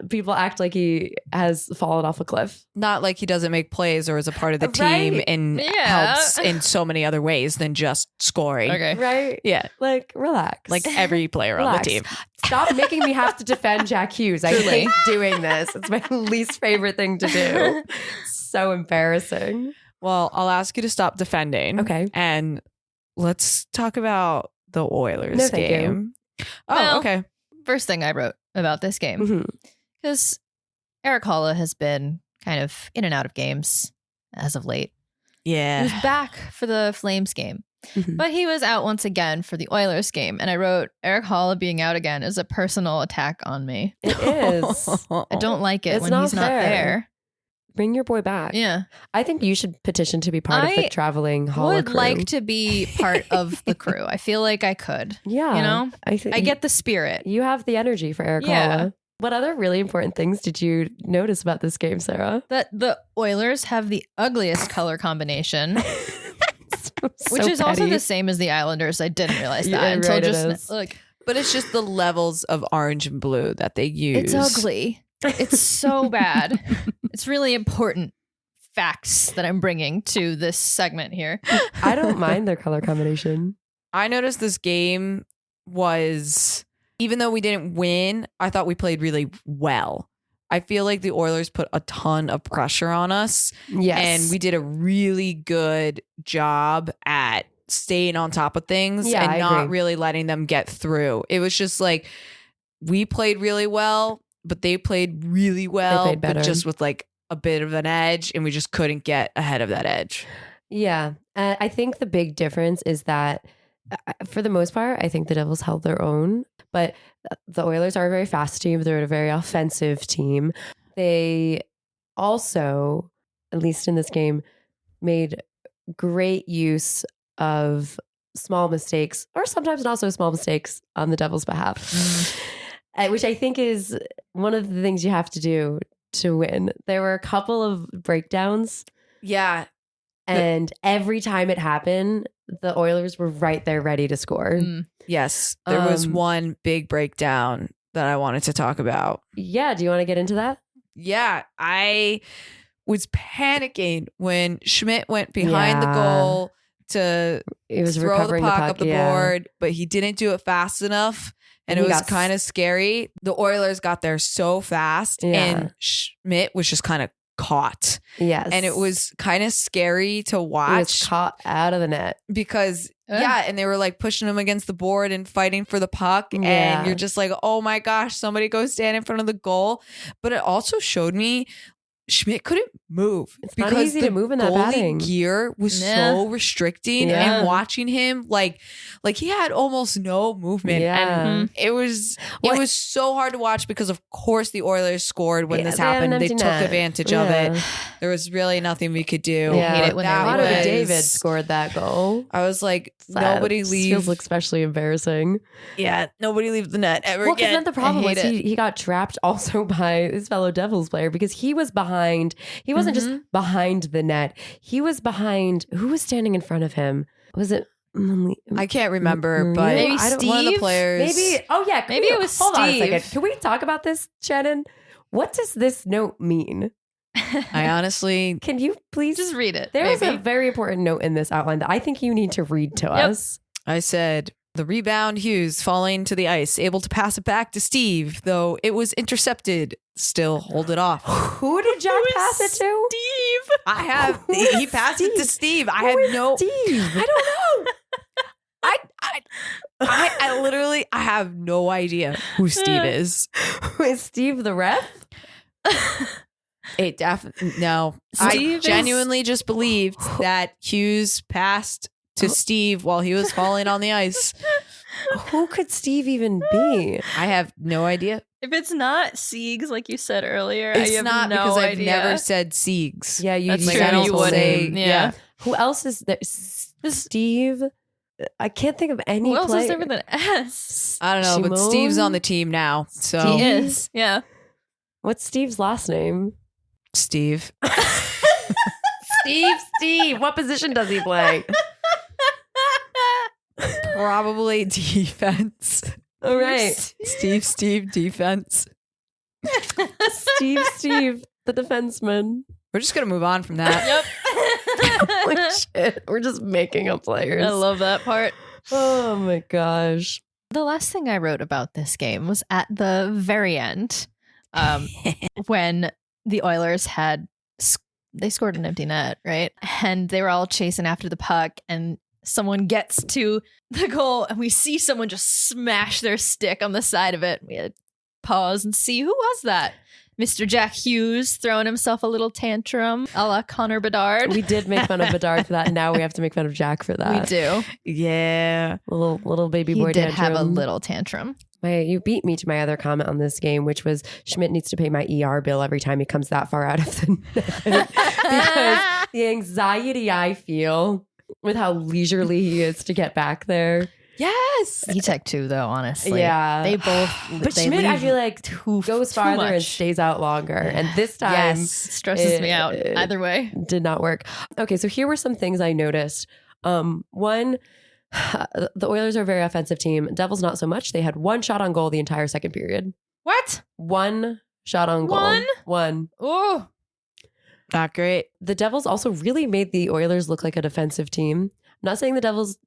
People act like he has fallen off a cliff. Not like he doesn't make plays or is a part of the Right. team and Yeah. helps in so many other ways than just scoring. Okay. Right? Yeah. Like, relax. Like every player on the Relax. team. Stop making me have to defend Jack Hughes. I Truly. hate doing this. It's my least favorite thing to do. So embarrassing. Well, I'll ask you to stop defending. Okay. And let's talk about the Oilers No, thank you. game. Oh, Well, okay. First thing I wrote about this game, Mhm. because Eric Holla has been kind of in and out of games as of late. He Yeah. was back for the Flames game, Mhm. but he was out once again for the Oilers game. And I wrote, Eric Holla being out again is a personal attack on me. It is. I don't like it It's when not he's not fair. there. Bring your boy back. Yeah. I think you should petition to be part of I the traveling Hall Would crew. like to be part of the crew. I feel like I could. Yeah. You know? I I get the spirit. you have the energy for Eric Yeah. Holla. What other really important things did you notice about this game, Sarah? That the Oilers have the ugliest color combination, which is also the same as the Islanders. I didn't realize that Yeah, until right, it just is. like But it's just the levels of orange and blue that they use. it's ugly. It's so bad. It's really important facts that I'm bringing to this segment here. I don't mind their color combination. I noticed this game was, even though we didn't win, I thought we played really well. I feel like the Oilers put a ton of pressure on us. Yes. And we did a really good job at staying on top of things Yeah, and I not agree. really letting them get through. It was just like we played really well, but they played really well, played but better. just with like a bit of an edge, and we just couldn't get ahead of that edge. Yeah. I think the big difference is that for the most part, I think the Devils held their own, but the Oilers are a very fast team. They're a very offensive team. They also, at least in this game, made great use of small mistakes, or sometimes not so small mistakes on the Devils' behalf, which I think is one of the things you have to do to win. There were a couple of breakdowns, Yeah. and every time it happened, the Oilers were right there ready to score. Mm. Yes. There was Um, one big breakdown that I wanted to talk about. Yeah. Do you want to get into that? Yeah. I was panicking when Schmidt went behind the Yeah. goal to He was throw the recovering puck the puck up the yeah. board, but he didn't do it fast enough. And And it he was got kind of scary. The Oilers got there so fast, Yeah. and Schmidt was just kind of caught. Yes. And it was kind of scary to He was watch caught out of the net. because, and they were like pushing him against the board and fighting for the puck. Yeah. And you're just like, oh my gosh, somebody go stand in front of the goal. But it also showed me Schmidt couldn't move. It's not easy to move in that goalie batting. gear was so restricting, Yeah. and watching him like he had almost no movement. Yeah. And it was so hard to watch because of course the Oilers scored when Yeah, this they had an happened. They empty took net. advantage of Yeah. it. There was really nothing we could do. Yeah. hate it when they That leave Connor it. David scored that goal. I was like, That nobody leave. feels especially embarrassing. Nobody leave the net ever Well, because again. then the problem I was hate he got trapped also by his fellow Devils player because he was behind. He wasn't just behind the net. He was behind. Who was standing in front of him? Was it? I can't remember, Maybe but Maybe I don't, one of the Steve? players. Maybe. Oh yeah. Maybe it was Hold on a Steve. second. Can we talk about this, Shannon? What does this note mean? I honestly. Can you please Just read it. There is maybe. a very important note in this outline that I think you need to read to us. I said the rebound, Hughes falling to the ice, able to pass it back to Steve, though it was intercepted. Still hold it off. Who did Jack pass it to? Steve. I have. Who is He passed it to Steve. I Who had is no. Steve. I don't know. I literally I have no idea who Steve is. Is Steve the ref? It definitely no. Steve I is- genuinely just believed that Hughes passed to Steve while he was falling on the ice. Who could Steve even be? I have no idea. If it's not Siegs, like you said earlier, I It's have not no because I've idea. never said Siegs. Yeah, you That's like, true. I don't You full wouldn't. name. Yeah. Who else is there? Steve? I can't think of any Who else player. is there with an S? I don't know, but Shimon? Steve's on the team now. So He is. Yeah. What's Steve's last name? Steve. Steve. What position does he play? Probably defense. All right. Steve, defense. Steve, the defenseman. We're just gonna move on from that. Yep. Holy shit. We're just making up players. I love that part. Oh my gosh. The last thing I wrote about this game was at the very end, when the Oilers they scored an empty net, right? And they were all chasing after the puck, and someone gets to the goal, and we see someone just smash their stick on the side of it. We had to pause and see who was that. Mr. Jack Hughes throwing himself a little tantrum a la Connor Bedard. We did make fun of Bedard for that. And now we have to make fun of Jack for that. We do. Yeah. Little baby He boy did have a tantrum. little tantrum. You beat me to my other comment on this game, which was Schmidt needs to pay my ER bill every time he comes that far out of the net. Because the anxiety I feel with how leisurely he is to get back there. Yes. He took two, though, honestly. Yeah. They both. But they Schmidt, I leave feel like goes farther and much. stays out longer. And this time Yes. stresses me out either way. did not work. Okay, so here were some things I noticed. One, the Oilers are a very offensive team. Devils not so much. They had one shot on goal the entire second period. What? One shot on goal. One. Oh. Not great. The Devils also really made the Oilers look like a defensive team. I'm not saying the Devils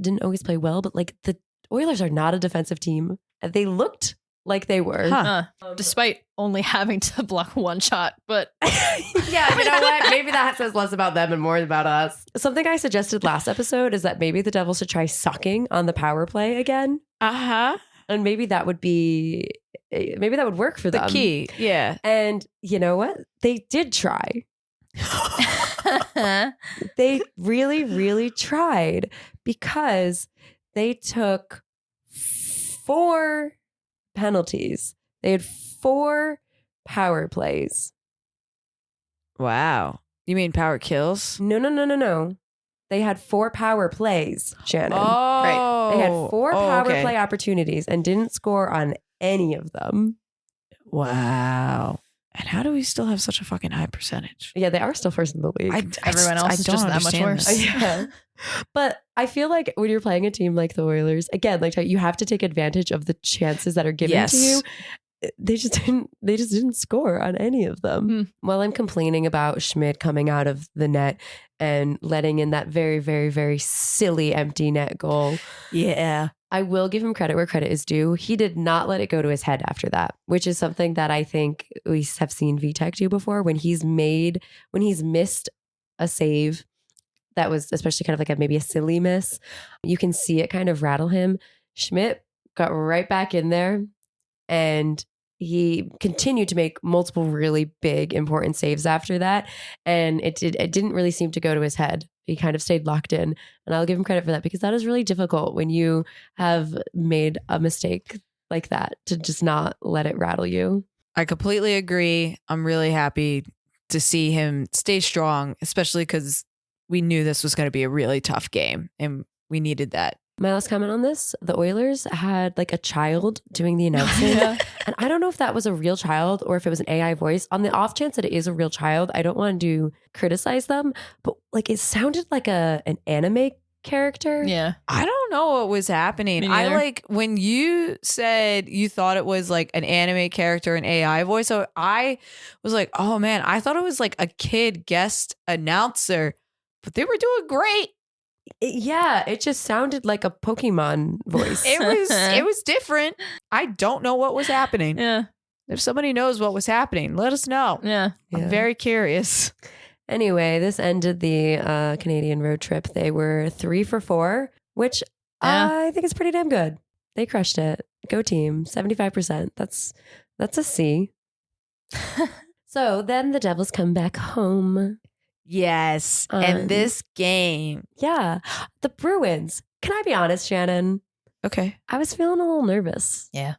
didn't always play well, but like the Oilers are not a defensive team. They looked like they were. Huh. Despite only having to block one shot, but Yeah, you know what? Maybe that says less about them and more about us. Something I suggested last episode is that maybe the Devils should try sucking on the power play again. Uh-huh. And maybe that would work for The them. key. Yeah. And you know what? They did try. They really, really tried because they took 4 penalties. They had 4 power plays. Wow. You mean power kills? No. They had 4 power plays, Shannon. Oh. They had 4 power okay. play opportunities and didn't score on any of them. Wow. And how do we still have such a fucking high percentage? Yeah, they are still first in the league. Everyone else is don't just that much understand worse. this. Yeah. But I feel like when you're playing a team like the Oilers, again, like you have to take advantage of the chances that are given to you. they just didn't score on any of them. While I'm complaining about Schmidt coming out of the net and letting in that very, very, very silly empty net goal. Yeah. I will give him credit where credit is due. He did not let it go to his head after that, which is something that I think we have seen Vitek do before when he's missed a save that was especially kind of like maybe a silly miss. You can see it kind of rattle him. Schmidt got right back in there and he continued to make multiple really big, important saves after that. And it didn't really seem to go to his head. He kind of stayed locked in. And I'll give him credit for that because that is really difficult when you have made a mistake like that to just not let it rattle you. I completely agree. I'm really happy to see him stay strong, especially because we knew this was going to be a really tough game and we needed that. My last comment on this, the Oilers had like a child doing the announcing. And I don't know if that was a real child or if it was an AI voice. On the off chance that it is a real child, I don't want to criticize them, but like it sounded like an anime character. Yeah. I don't know what was happening. I when you said you thought it was like an anime character, an AI voice. So I was like, oh man, I thought it was like a kid guest announcer, but they were doing great. It just sounded like a Pokemon voice. It was different. I don't know what was happening. Yeah. If somebody knows what was happening, let us know. Yeah. I'm very curious. Anyway, this ended the Canadian road trip. They were 3 for 4, which I think is pretty damn good. They crushed it. Go team, 75%. That's a C. So then the Devils come back home. Yes. And this game. Yeah. The Bruins. Can I be honest, Shannon? Okay. I was feeling a little nervous. Yeah.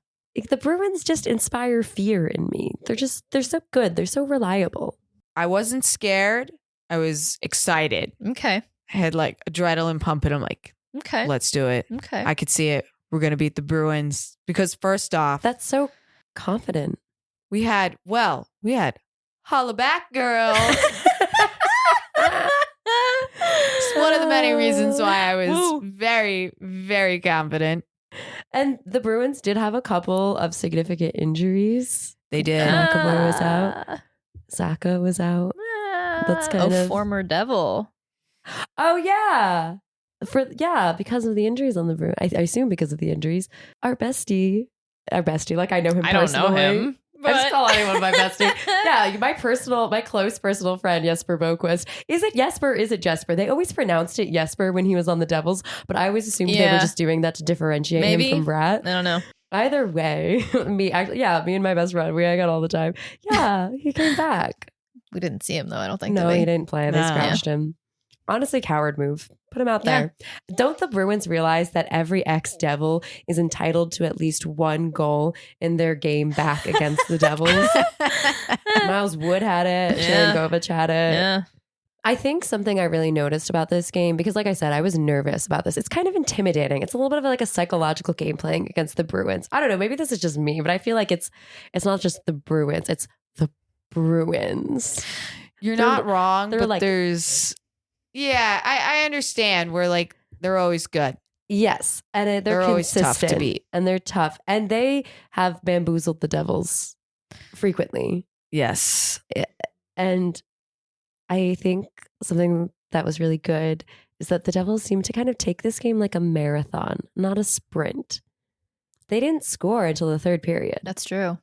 The Bruins just inspire fear in me. They're so good. They're so reliable. I wasn't scared. I was excited. Okay. I had like adrenaline pumping. I'm like, Okay. let's do it. Okay. I could see it. We're going to beat the Bruins because first off, That's so confident. we had holla back girl. It's one of the many reasons why I was very, very confident. And the Bruins did have a couple of significant injuries. They did. McAvoy was out. Saka was out. That's kind of former Devil. Oh yeah. Because of the injuries on the Bruins. I assume because of the injuries. Our bestie, like I know him I don't personally. know him. I just call anyone my bestie. Yeah, my close personal friend Jesper Boquist. Is it Jesper? Is it Jesper? They always pronounced it Jesper when he was on the Devils, but I always assumed they were just doing that to differentiate him from Brat. I don't know. Either way, me and my best friend, we hang out all the time. Yeah, he came back. We didn't see him though. I don't think. No, did we? he didn't play. They scratched him. Honestly, coward move. Put him out there. Don't the Bruins realize that every ex-Devil is entitled to at least one goal in their game back against the Devils? Miles Wood had it. Sharangovich had it. Yeah. I think something I really noticed about this game, because like I said, I was nervous about this. It's kind of intimidating. It's a little bit of like a psychological game playing against the Bruins. I don't know. Maybe this is just me, but I feel like it's not just the Bruins. It's the Bruins. You're not wrong, but like, there's... Yeah, I understand. We're like, they're always good. Yes. And they're always consistent. tough to beat. And they're tough. And they have bamboozled the Devils frequently. Yes. And I think something that was really good is that the Devils seem to kind of take this game like a marathon, not a sprint. They didn't score until the third period. That's true.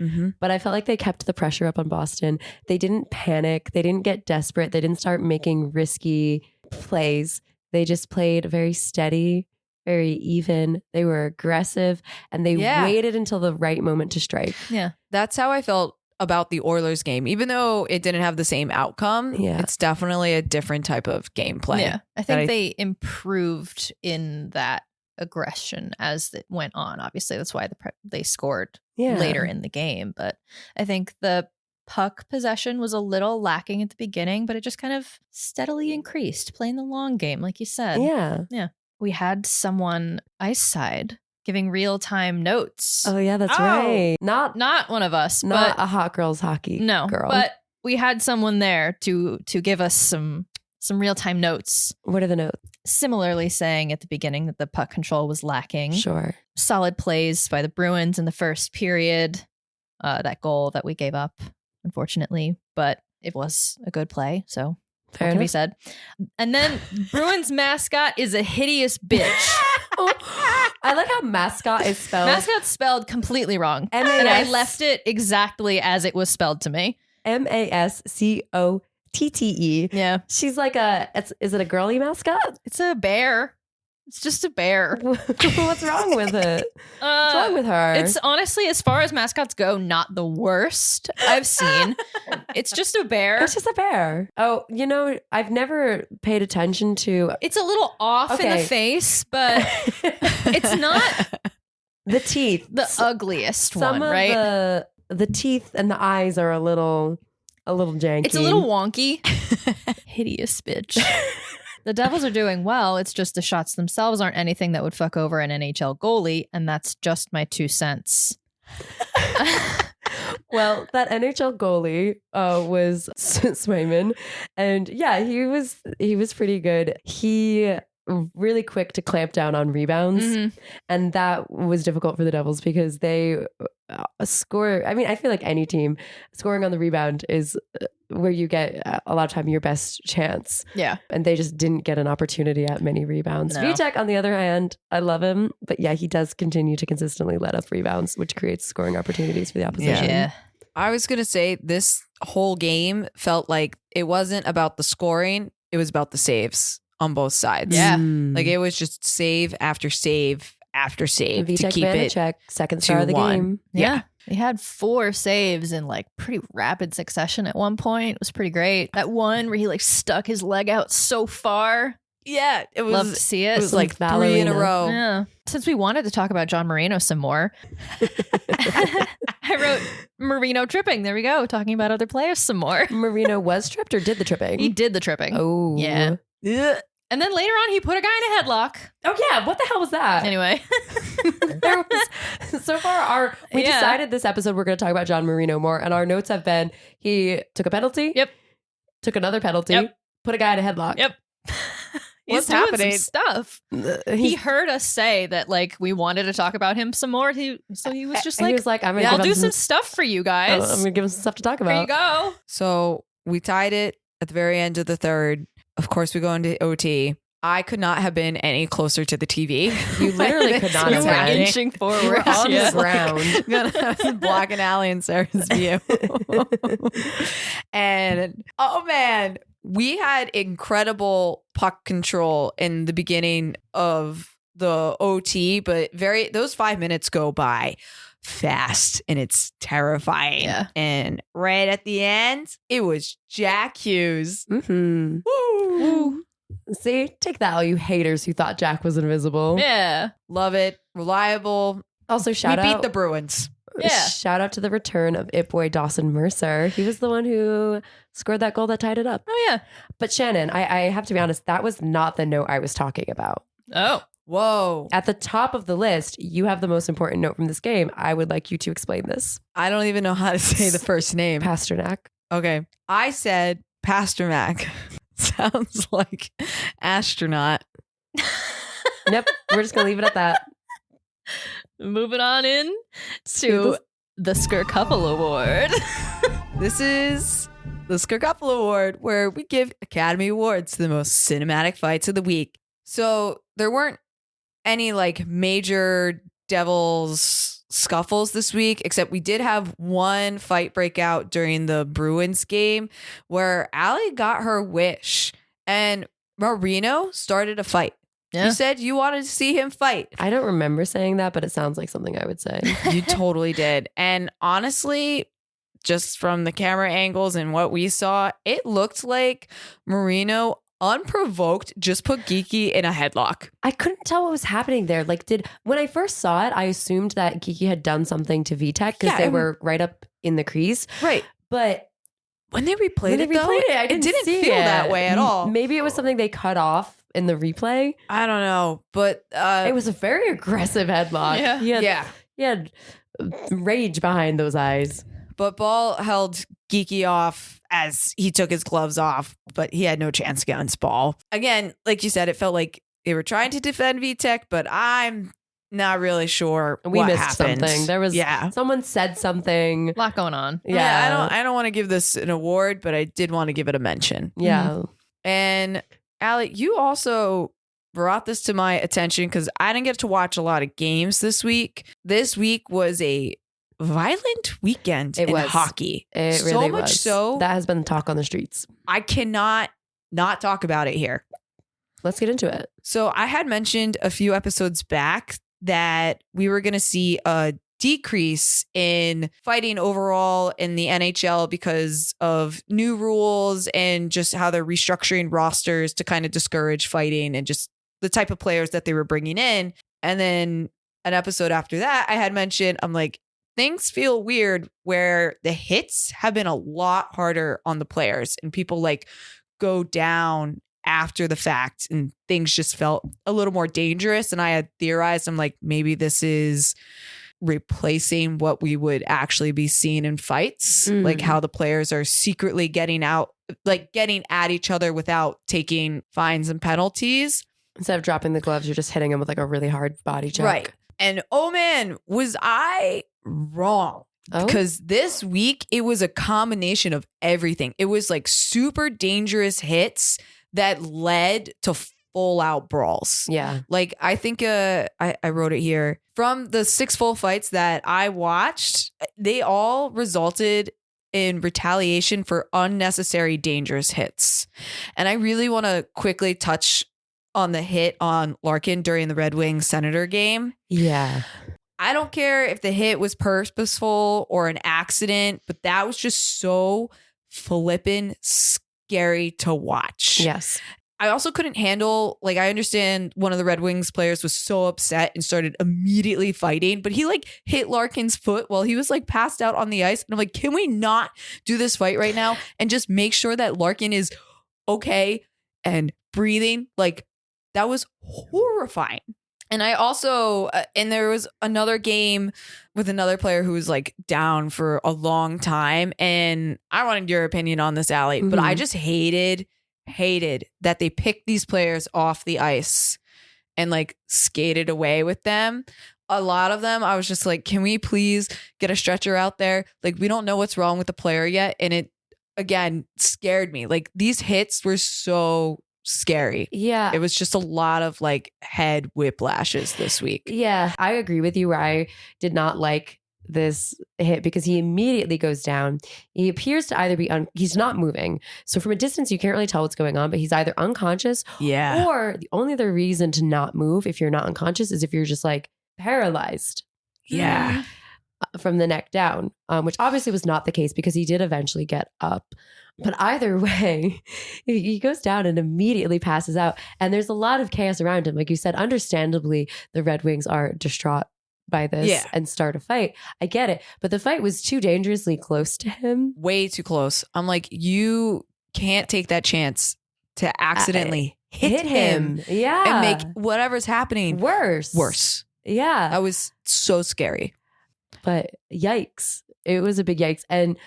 Mm-hmm. But I felt like they kept the pressure up on Boston. They didn't panic. They didn't get desperate. They didn't start making risky plays. They just played very steady, very even. They were aggressive and they waited until the right moment to strike. Yeah. That's how I felt about the Oilers game. Even though it didn't have the same outcome, it's definitely a different type of gameplay. Yeah. I think they improved in that aggression as it went on. Obviously, that's why they scored later in the game. But I think the puck possession was a little lacking at the beginning, but it just kind of steadily increased, playing the long game, like you said. Yeah. We had someone ice side giving real-time notes. Oh, yeah, that's right. Not one of us, not but a hot girls hockey girl. But we had someone there to give us some real-time notes. What are the notes? Similarly saying at the beginning that the puck control was lacking. Sure. Solid plays by the Bruins in the first period. that goal that we gave up, unfortunately, but it was a good play. So Fair what can be enough. said? And then Bruins mascot is a hideous bitch. I like how mascot is spelled. Mascot's spelled completely wrong. M-A-S. And I left it exactly as it was spelled to me. MASCOTTE. Yeah. She's like is it a girly mascot? It's a bear. It's just a bear. What's wrong with it? What's wrong with her? It's honestly, as far as mascots go, not the worst I've seen. It's just a bear. It's just a bear. Oh, I've never paid attention to It's a little off in the Okay. face, but it's not the teeth. the ugliest Some one, of right? the teeth and the eyes are a little janky. It's a little wonky. Hideous bitch. The Devils are doing well. It's just the shots themselves aren't anything that would fuck over an NHL goalie, and that's just my 2 cents. Well, that NHL goalie was Swayman, and yeah, he was pretty good. He really quick to clamp down on rebounds, and that was difficult for the Devils because they score. I mean, I feel like any team scoring on the rebound is where you get a lot of time your best chance. Yeah. And they just didn't get an opportunity at many rebounds. No. Vitek, on the other hand, I love him, but yeah, he does continue to consistently let up rebounds, which creates scoring opportunities for the opposition. Yeah. I was going to say this whole game felt like it wasn't about the scoring. It was about the saves on both sides. Yeah. Like it was just save after save after save to Vitek keep it. Vanacek, second star of the 2-1. game. Yeah. He had 4 saves in like pretty rapid succession at one point. It was pretty great. That one where he like stuck his leg out so far. Yeah, it was. Love to see it. It was like 3 in a ballerina. row. Yeah. Since we wanted to talk about John Marino some more, I wrote Marino tripping. There we go. Talking about other players some more. Marino was tripped or did the tripping? He did the tripping. Oh. Yeah. Ugh. And then later on, he put a guy in a headlock. Oh, yeah. What the hell was that? Anyway. There was, so far, we Yeah. decided this episode we're going to talk about John Marino more, and our notes have been he took a penalty. Yep. Took another penalty. Yep. Put a guy in a headlock. Yep. He's What's doing happening? some stuff. He He heard us say that like we wanted to talk about him some more. So he was just like, was like, I'm going to I'll give do him some stuff for you guys. I'm going to give him some stuff to talk Here you about. go. So we tied it at the very end of the third. Of course, we go into OT. I could not have been any closer to the TV. You literally could not You have were been. inching You were forward. on Yeah. the ground. Gonna block an alley in Sarah's view. And oh man, we had incredible puck control in the beginning of the OT, but those 5 minutes go by fast and it's terrifying. Yeah. And right at the end, it was Jack Hughes. Mm-hmm. Woo! See, take that, all you haters who thought Jack was invisible. Yeah. Love it. Reliable. Also, shout we out. beat the Bruins. Yeah. Shout out to the return of It Boy Dawson Mercer. He was the one who scored that goal that tied it up. Oh, yeah. But Shannon, I have to be honest, that was not the note I was talking about. Oh. Whoa. At the top of the list, you have the most important note from this game. I would like you to explain this. I don't even know how to say the first name. Pasternak. Okay. I said Pasternak. Sounds like astronaut. Nope, we're just going to leave it at that. Moving on in to the Skirkuffle Award. This is the Skirkuffle Award, where we give Academy Awards to the most cinematic fights of the week. So there weren't any like major Devils scuffles this week, except we did have one fight break out during the Bruins game where Allie got her wish and Marino started a fight. Yeah. You said you wanted to see him fight. I don't remember saying that, but it sounds like something I would say. You totally did. And honestly, just from the camera angles and what we saw, it looked like Marino unprovoked just put Geeky in a headlock. I couldn't tell what was happening there. Like, when I first saw it, I assumed that Kiki had done something to VTech because Yeah, they and- were right up in the crease. Right. But When they replayed when they it, though, replayed it, I didn't see feel it that way at all. Maybe it was something they cut off in the replay. I don't know, but It was a very aggressive headlock. Yeah. He had rage behind those eyes. But Ball held Geeky off as he took his gloves off, but he had no chance against Ball. Again, like you said, it felt like they were trying to defend VTech, but I'm not really sure We what missed happened. something. There was someone said something. A lot going on. Yeah. I don't want to give this an award, but I did want to give it a mention. Yeah. And Allie, you also brought this to my attention because I didn't get to watch a lot of games this week. This week was a violent weekend in hockey. It so really much was. so That has been the talk on the streets. I cannot not talk about it here. Let's get into it. So I had mentioned a few episodes back that we were going to see a decrease in fighting overall in the NHL because of new rules and just how they're restructuring rosters to kind of discourage fighting and just the type of players that they were bringing in. And then an episode after that, I had mentioned, I'm like, things feel weird where the hits have been a lot harder on the players and people like go down after the fact and things just felt a little more dangerous. And I had theorized, I'm like, maybe this is replacing what we would actually be seeing in fights, like how the players are secretly getting out, like getting at each other without taking fines and penalties. Instead of dropping the gloves, you're just hitting them with like a really hard body check. Right. And oh man, was I wrong. Oh? Because this week it was a combination of everything. It was like super dangerous hits that led to full out brawls. Yeah. Like I think I wrote it here. From the 6 full fights that I watched, they all resulted in retaliation for unnecessary dangerous hits. And I really want to quickly touch on the hit on Larkin during the Red Wings Senator game. Yeah. I don't care if the hit was purposeful or an accident, but that was just so flippin' scary to watch. Yes. I also couldn't handle, like, I understand one of the Red Wings players was so upset and started immediately fighting, but he like hit Larkin's foot while he was like passed out on the ice. And I'm like, can we not do this fight right now and just make sure that Larkin is okay and breathing? Like, that was horrifying. And I also, and there was another game with another player who was like down for a long time. And I wanted your opinion on this, Allie, but I just hated that they picked these players off the ice and like skated away with them. A lot of them, I was just like, can we please get a stretcher out there? Like, we don't know what's wrong with the player yet. And it, again, scared me. Like, these hits were so scary. Yeah. It was just a lot of like head whiplashes this week. Yeah. I agree with you where I did not like this hit because he immediately goes down. He appears to either be he's not moving. So from a distance, you can't really tell what's going on, but he's either unconscious or the only other reason to not move if you're not unconscious is if you're just like paralyzed. Yeah. From the neck down, which obviously was not the case because he did eventually get up. But either way, he goes down and immediately passes out. And there's a lot of chaos around him. Like you said, understandably, the Red Wings are distraught by this and start a fight. I get it. But the fight was too dangerously close to him. Way too close. I'm like, you can't take that chance to accidentally hit him. Yeah. And make whatever's happening worse. Yeah. That was so scary. But yikes. It was a big yikes. And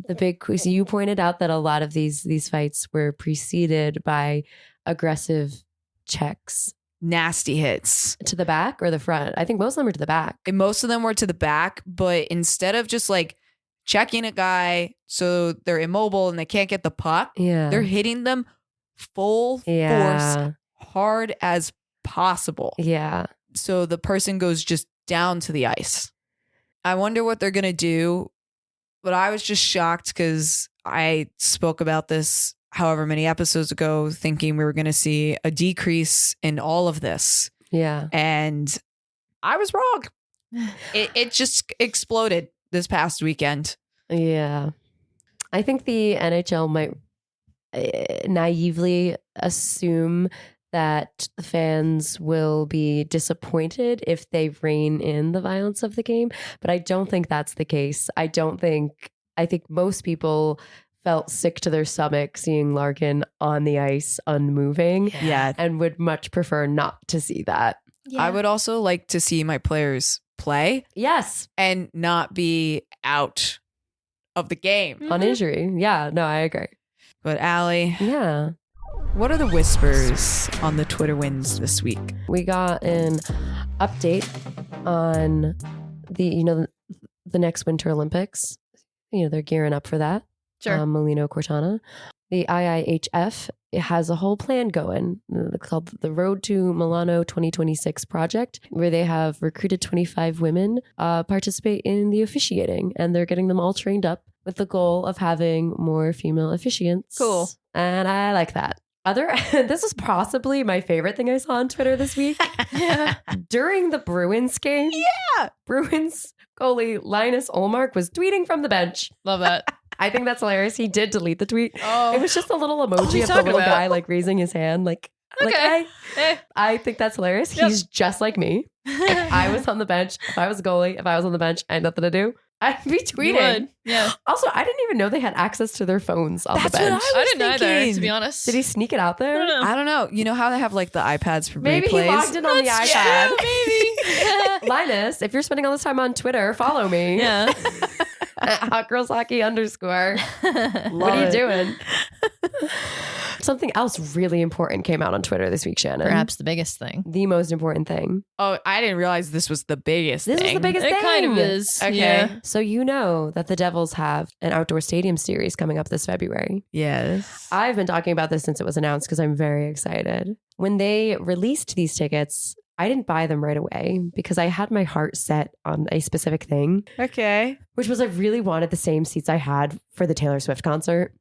the big, so you pointed out that a lot of these fights were preceded by aggressive checks. Nasty hits. To the back or the front? I think most of them were to the back. And most of them were to the back, but instead of just like checking a guy so they're immobile and they can't get the puck, they're hitting them full force, hard as possible. Yeah. So the person goes just down to the ice. I wonder what they're going to do. But I was just shocked because I spoke about this however many episodes ago, thinking we were going to see a decrease in all of this. Yeah. And I was wrong. It just exploded this past weekend. Yeah. I think the NHL might naively assume that the fans will be disappointed if they rein in the violence of the game. But I don't think that's the case. I think most people felt sick to their stomach seeing Larkin on the ice unmoving. Yeah. And would much prefer not to see that. Yeah. I would also like to see my players play. Yes. And not be out of the game. On injury. Yeah, no, I agree. But Allie. Yeah. What are the whispers on the Twitter wins this week? We got an update on the next Winter Olympics. They're gearing up for that. Sure. Melino Cortana. The IIHF, it has a whole plan going called the Road to Milano 2026 project, where they have recruited 25 women participate in the officiating, and they're getting them all trained up with the goal of having more female officiants. Cool. And I like that. This was possibly my favorite thing I saw on Twitter this week. Yeah. During the Bruins game. Yeah. Bruins goalie Linus Ullmark was tweeting from the bench. Love that. I think that's hilarious. He did delete the tweet. Oh. It was just a little emoji of the talking little about? guy like raising his hand. Okay. I think that's hilarious. Yep. He's just like me. If I was on the bench, if I was a goalie, if I was on the bench, I had nothing to do, I'd be You tweeting. would. Yeah. Also, I didn't even know they had access to their phones on That's the bench. what I didn't either, thinking. to be honest. Did he sneak it out there? I don't know. I don't know. You know how they have like the iPads for Maybe replays? he logged in on the That's iPad. true, maybe. Linus, if you're spending all this time on Twitter, follow me. Yeah. At @hotgirlshockey_. What Love are you it. doing? Something else really important came out on Twitter this week, Shannon. Perhaps the biggest thing. The most important thing. Oh, I didn't realize this was the biggest This thing. is the biggest It thing. kind of is. Okay. Yeah. So you know that the Devils have an outdoor stadium series coming up this February. Yes. I've been talking about this since it was announced because I'm very excited. When they released these tickets, I didn't buy them right away because I had my heart set on a specific thing, Okay. which was I really wanted the same seats I had for the Taylor Swift concert.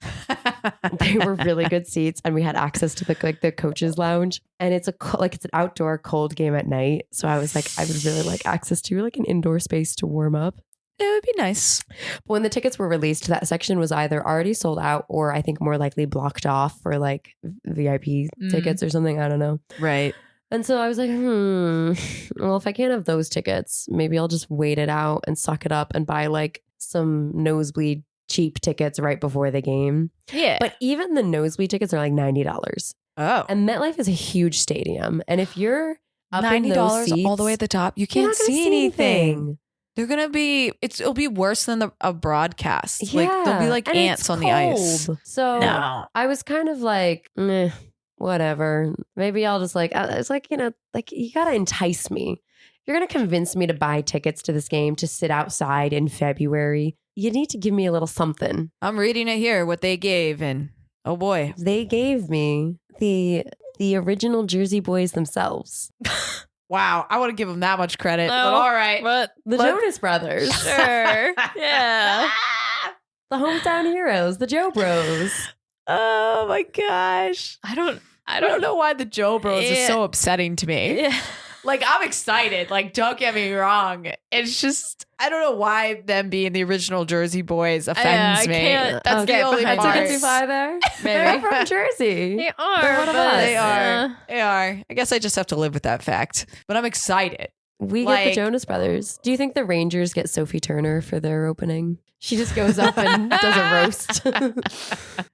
They were really good seats, and we had access to the coaches lounge. And it's it's an outdoor cold game at night, so I was like, I would really like access to like an indoor space to warm up. It would be nice. But when the tickets were released, that section was either already sold out or I think more likely blocked off for like VIP tickets or something. I don't know. Right. And so I was like, well, if I can't have those tickets, maybe I'll just wait it out and suck it up and buy like some nosebleed cheap tickets right before the game. Yeah. But even the nosebleed tickets are like $90. Oh. And MetLife is a huge stadium. And if you're up in those $90 seats, all the way at the top. You you're can't not gonna see anything. They're gonna be. It'll be worse than a broadcast. Like there'll be like and ants it's on the ice. cold. So No. I was kind of like, whatever. Maybe I'll just it's like, like you gotta entice me. If you're gonna convince me to buy tickets to this game to sit outside in February, you need to give me a little something. I'm reading it here. What they gave, and oh boy, They gave me the original Jersey Boys themselves, wow! I want to give them that much credit. No. But all right. But the Jonas Brothers, sure. Yeah. the hometown heroes, the Joe Bros. Oh my gosh! I don't I don't know why the Joe Bros is Yeah. so upsetting to me. Yeah. Like, I'm excited. Like, don't get me wrong. It's just, I don't know why them being the original Jersey Boys offends I me. can't- That's the get only behind part. I took it too far there. They're from Jersey. They are. They're one of but, us. They are. They are. I guess I just have to live with that fact. But I'm excited. We get Like- the Jonas Brothers. Do you think the Rangers get Sophie Turner for their opening? She just goes up and does a roast.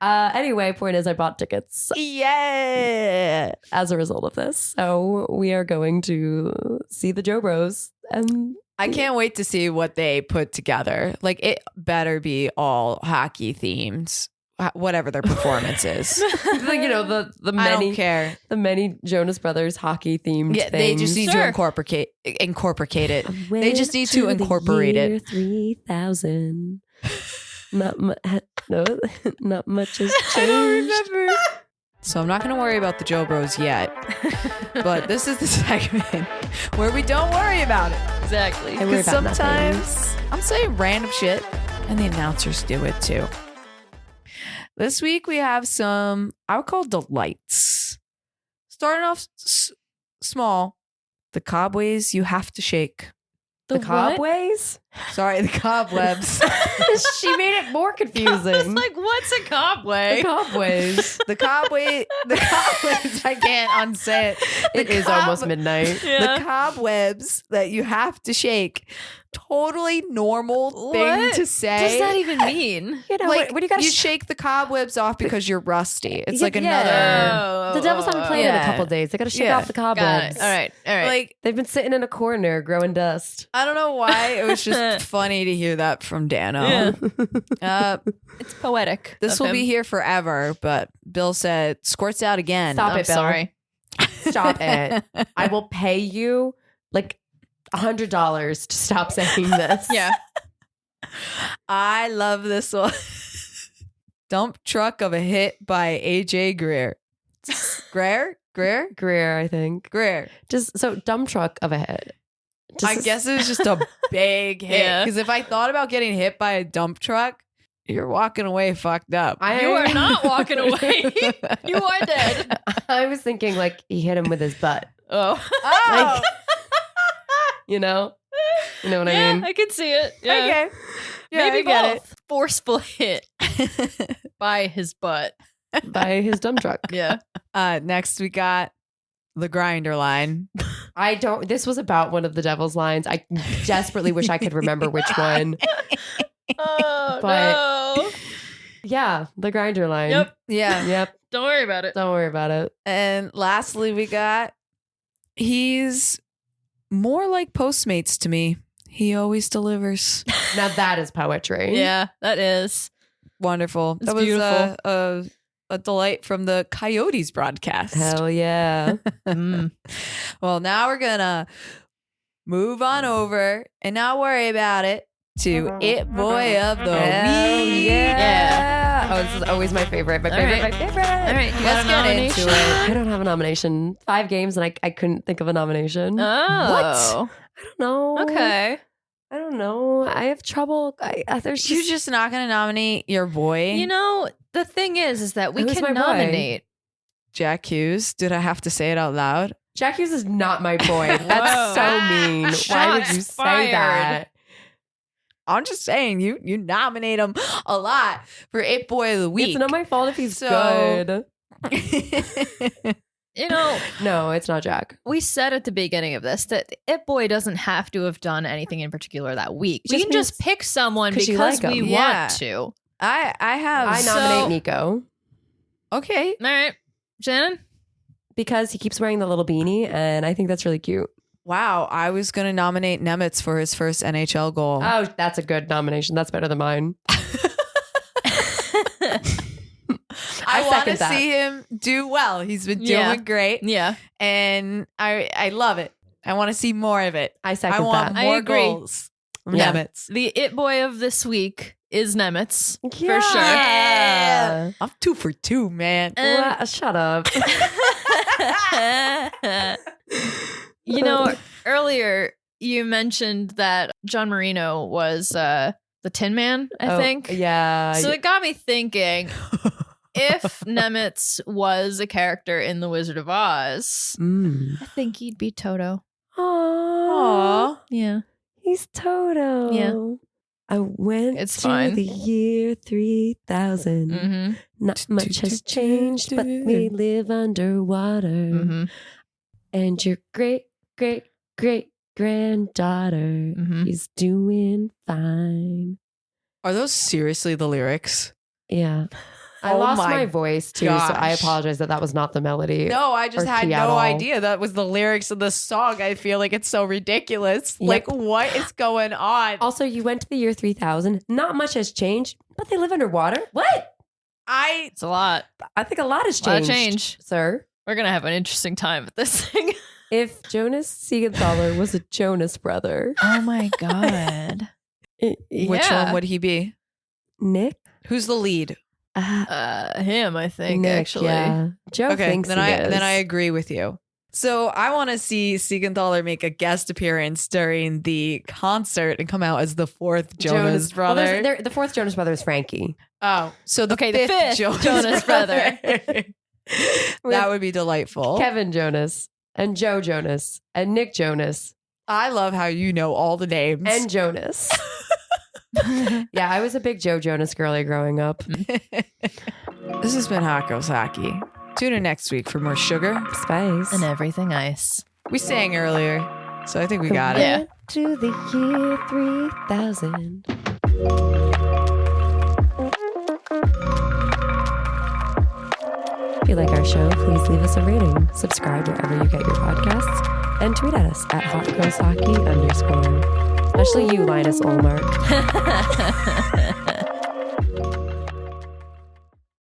Anyway, point is I bought tickets Yeah. as a result of this. So we are going to see the Joe Bros. And I can't wait to see what they put together. Like, it better be all hockey themed, whatever their performance is. the I many don't care. the many Jonas Brothers hockey themed Yeah, things. they just need Sure. to incorporate it. They just need to incorporate it. 3000. Not much. No, not much has changed. I don't remember. So I'm not going to worry about the Joe Bros yet. But this is the segment where we don't worry about it. Exactly. I worry Because about nothing. sometimes I'm saying random shit and the announcers do it too. This week we have some, I would call delights. Starting off small, the cobways you have to shake. The what? cobways? Sorry, the cobwebs. She made it more I was confusing. like, what's a The cobway? cobways. the cobwebs, I can't unsay it. It is almost midnight. The cobwebs that you have to shake. Totally normal thing What to does say. that even mean? You know, Like, what do you got you to shake the cobwebs off because you're rusty. It's Yeah, like yeah. another. The Devils haven't played in a Yeah. couple days. They got to shake Yeah. off the Got cobwebs. it. All right. All right. Like, They've been sitting in a corner growing dust. I don't know why it was just It's funny to hear that from Dano. It's poetic. This of will him. be here forever, but Bill said squirts out again. Stop I'm it, Bill. sorry. Stop it. I will pay you like $100 to stop saying this. Yeah. I love this one. Dump truck of a hit by AJ Greer. Greer, I think. Greer. Just so dump truck of a hit. I guess it was just a big hit. Yeah. Because if I thought about getting hit by a dump truck, you're walking away fucked up. You are not walking away. You are dead. I was thinking like he hit him with his butt. Oh. Oh, You know what Yeah, I mean? I can see it. Yeah. okay. Yeah, Maybe I get both. Forceful hit by his butt. By his dump truck. Yeah. Next, we got the grinder line. This was about one of the Devil's lines. I desperately wish I could remember which one. Oh, But- no. Yeah, the grinder line. Yep. Yeah. Yep. Don't worry about it. Don't worry about it. And lastly, we got he's more like Postmates to me. He always delivers. Now that is poetry. Yeah, that is. Wonderful. It's That was beautiful. a delight from the Coyotes broadcast. Hell yeah. Well, now we're gonna move on over and not worry about it to It Boy of the Hell Week. yeah. Oh, this is always my favorite. My All favorite. right. My favorite. All right, you got Let's a get nomination? into it. I don't have a nomination. 5 games and I couldn't think of a nomination. Oh. I don't know. Okay. I don't know. I have trouble. There's You're just not gonna nominate your boy, You know, the thing is that we Who's can my boy? nominate. Jack Hughes. Did I have to say it out loud? Jack Hughes is not my boy. That's Whoa. so mean. Why would you Shots say fired. that? I'm just saying you nominate him a lot for It Boy of the Week. It's not my fault if he's So- good. You know, No, it's not Jack. we said at the beginning of this that It Boy doesn't have to have done anything in particular that week. We Just can just means- pick someone 'cause you because like we 'em. Yeah. want to. I have I nominate Nico Okay. All right. Shannon? because he keeps wearing the little beanie, and I think that's really cute. Wow, I was gonna nominate Nemitz for his first NHL goal. Oh, that's a good nomination. That's better than mine. I want to second that. see him do well. He's been doing Yeah. great, Yeah. and I love it. I want to see more of it. I I second want that. I more agree. goals from Yeah. Nemitz. The It Boy of this week is Nemitz. Yeah. For sure. Yeah. I'm 2 for 2, man. Shut up. You know, earlier you mentioned that John Marino was the Tin Man, I Oh, think. Yeah. So it got me thinking, if Nemitz was a character in The Wizard of Oz, Mm. I think he'd be Toto. Aww. Yeah. He's Toto. Yeah. I went It's to fine. the year 3000. Mm-hmm. Not much has changed, but we live underwater. Mm-hmm. And your great, great, great granddaughter Mhm. is doing fine. Are those seriously the lyrics? Yeah. I Oh lost my my voice too, so I gosh. apologize that was not the melody. No, I just Or had key at no all. idea that was the lyrics of the song. I feel like it's so ridiculous. Yep. Like, what is going on? Also, you went to the year 3000. Not much has changed, but they live underwater. What? It's a lot. I think a lot has A lot of changed. change. Sir. We're going to have an interesting time with this thing. If Jonas Siegenthaler was a Jonas brother, Oh my God. Which Yeah. one would he be? Nick? Who's the lead? Him, I think, Nick, actually. yeah. Joe Okay, thinks then he I is. then I agree with you. So I want to see Siegenthaler make a guest appearance during the concert and come out as the 4th Jonas Well, brother. the fourth Jonas brother is Frankie. Oh, so the Okay, the fifth fifth Jonas brother. That would be delightful. Kevin Jonas and Joe Jonas and Nick Jonas I love how you know all the names. and Jonas. Yeah, I was a big Joe Jonas girly growing up. This has been Hot Girls Hockey. Tune in next week for more sugar. Spice. And everything ice. We sang earlier, so I think we got it. Yeah. Went to the year 3000. If you like our show, please leave us a rating, subscribe wherever you get your podcasts, and tweet at us at hotgirlshockey_. Especially you, Linus Olmark.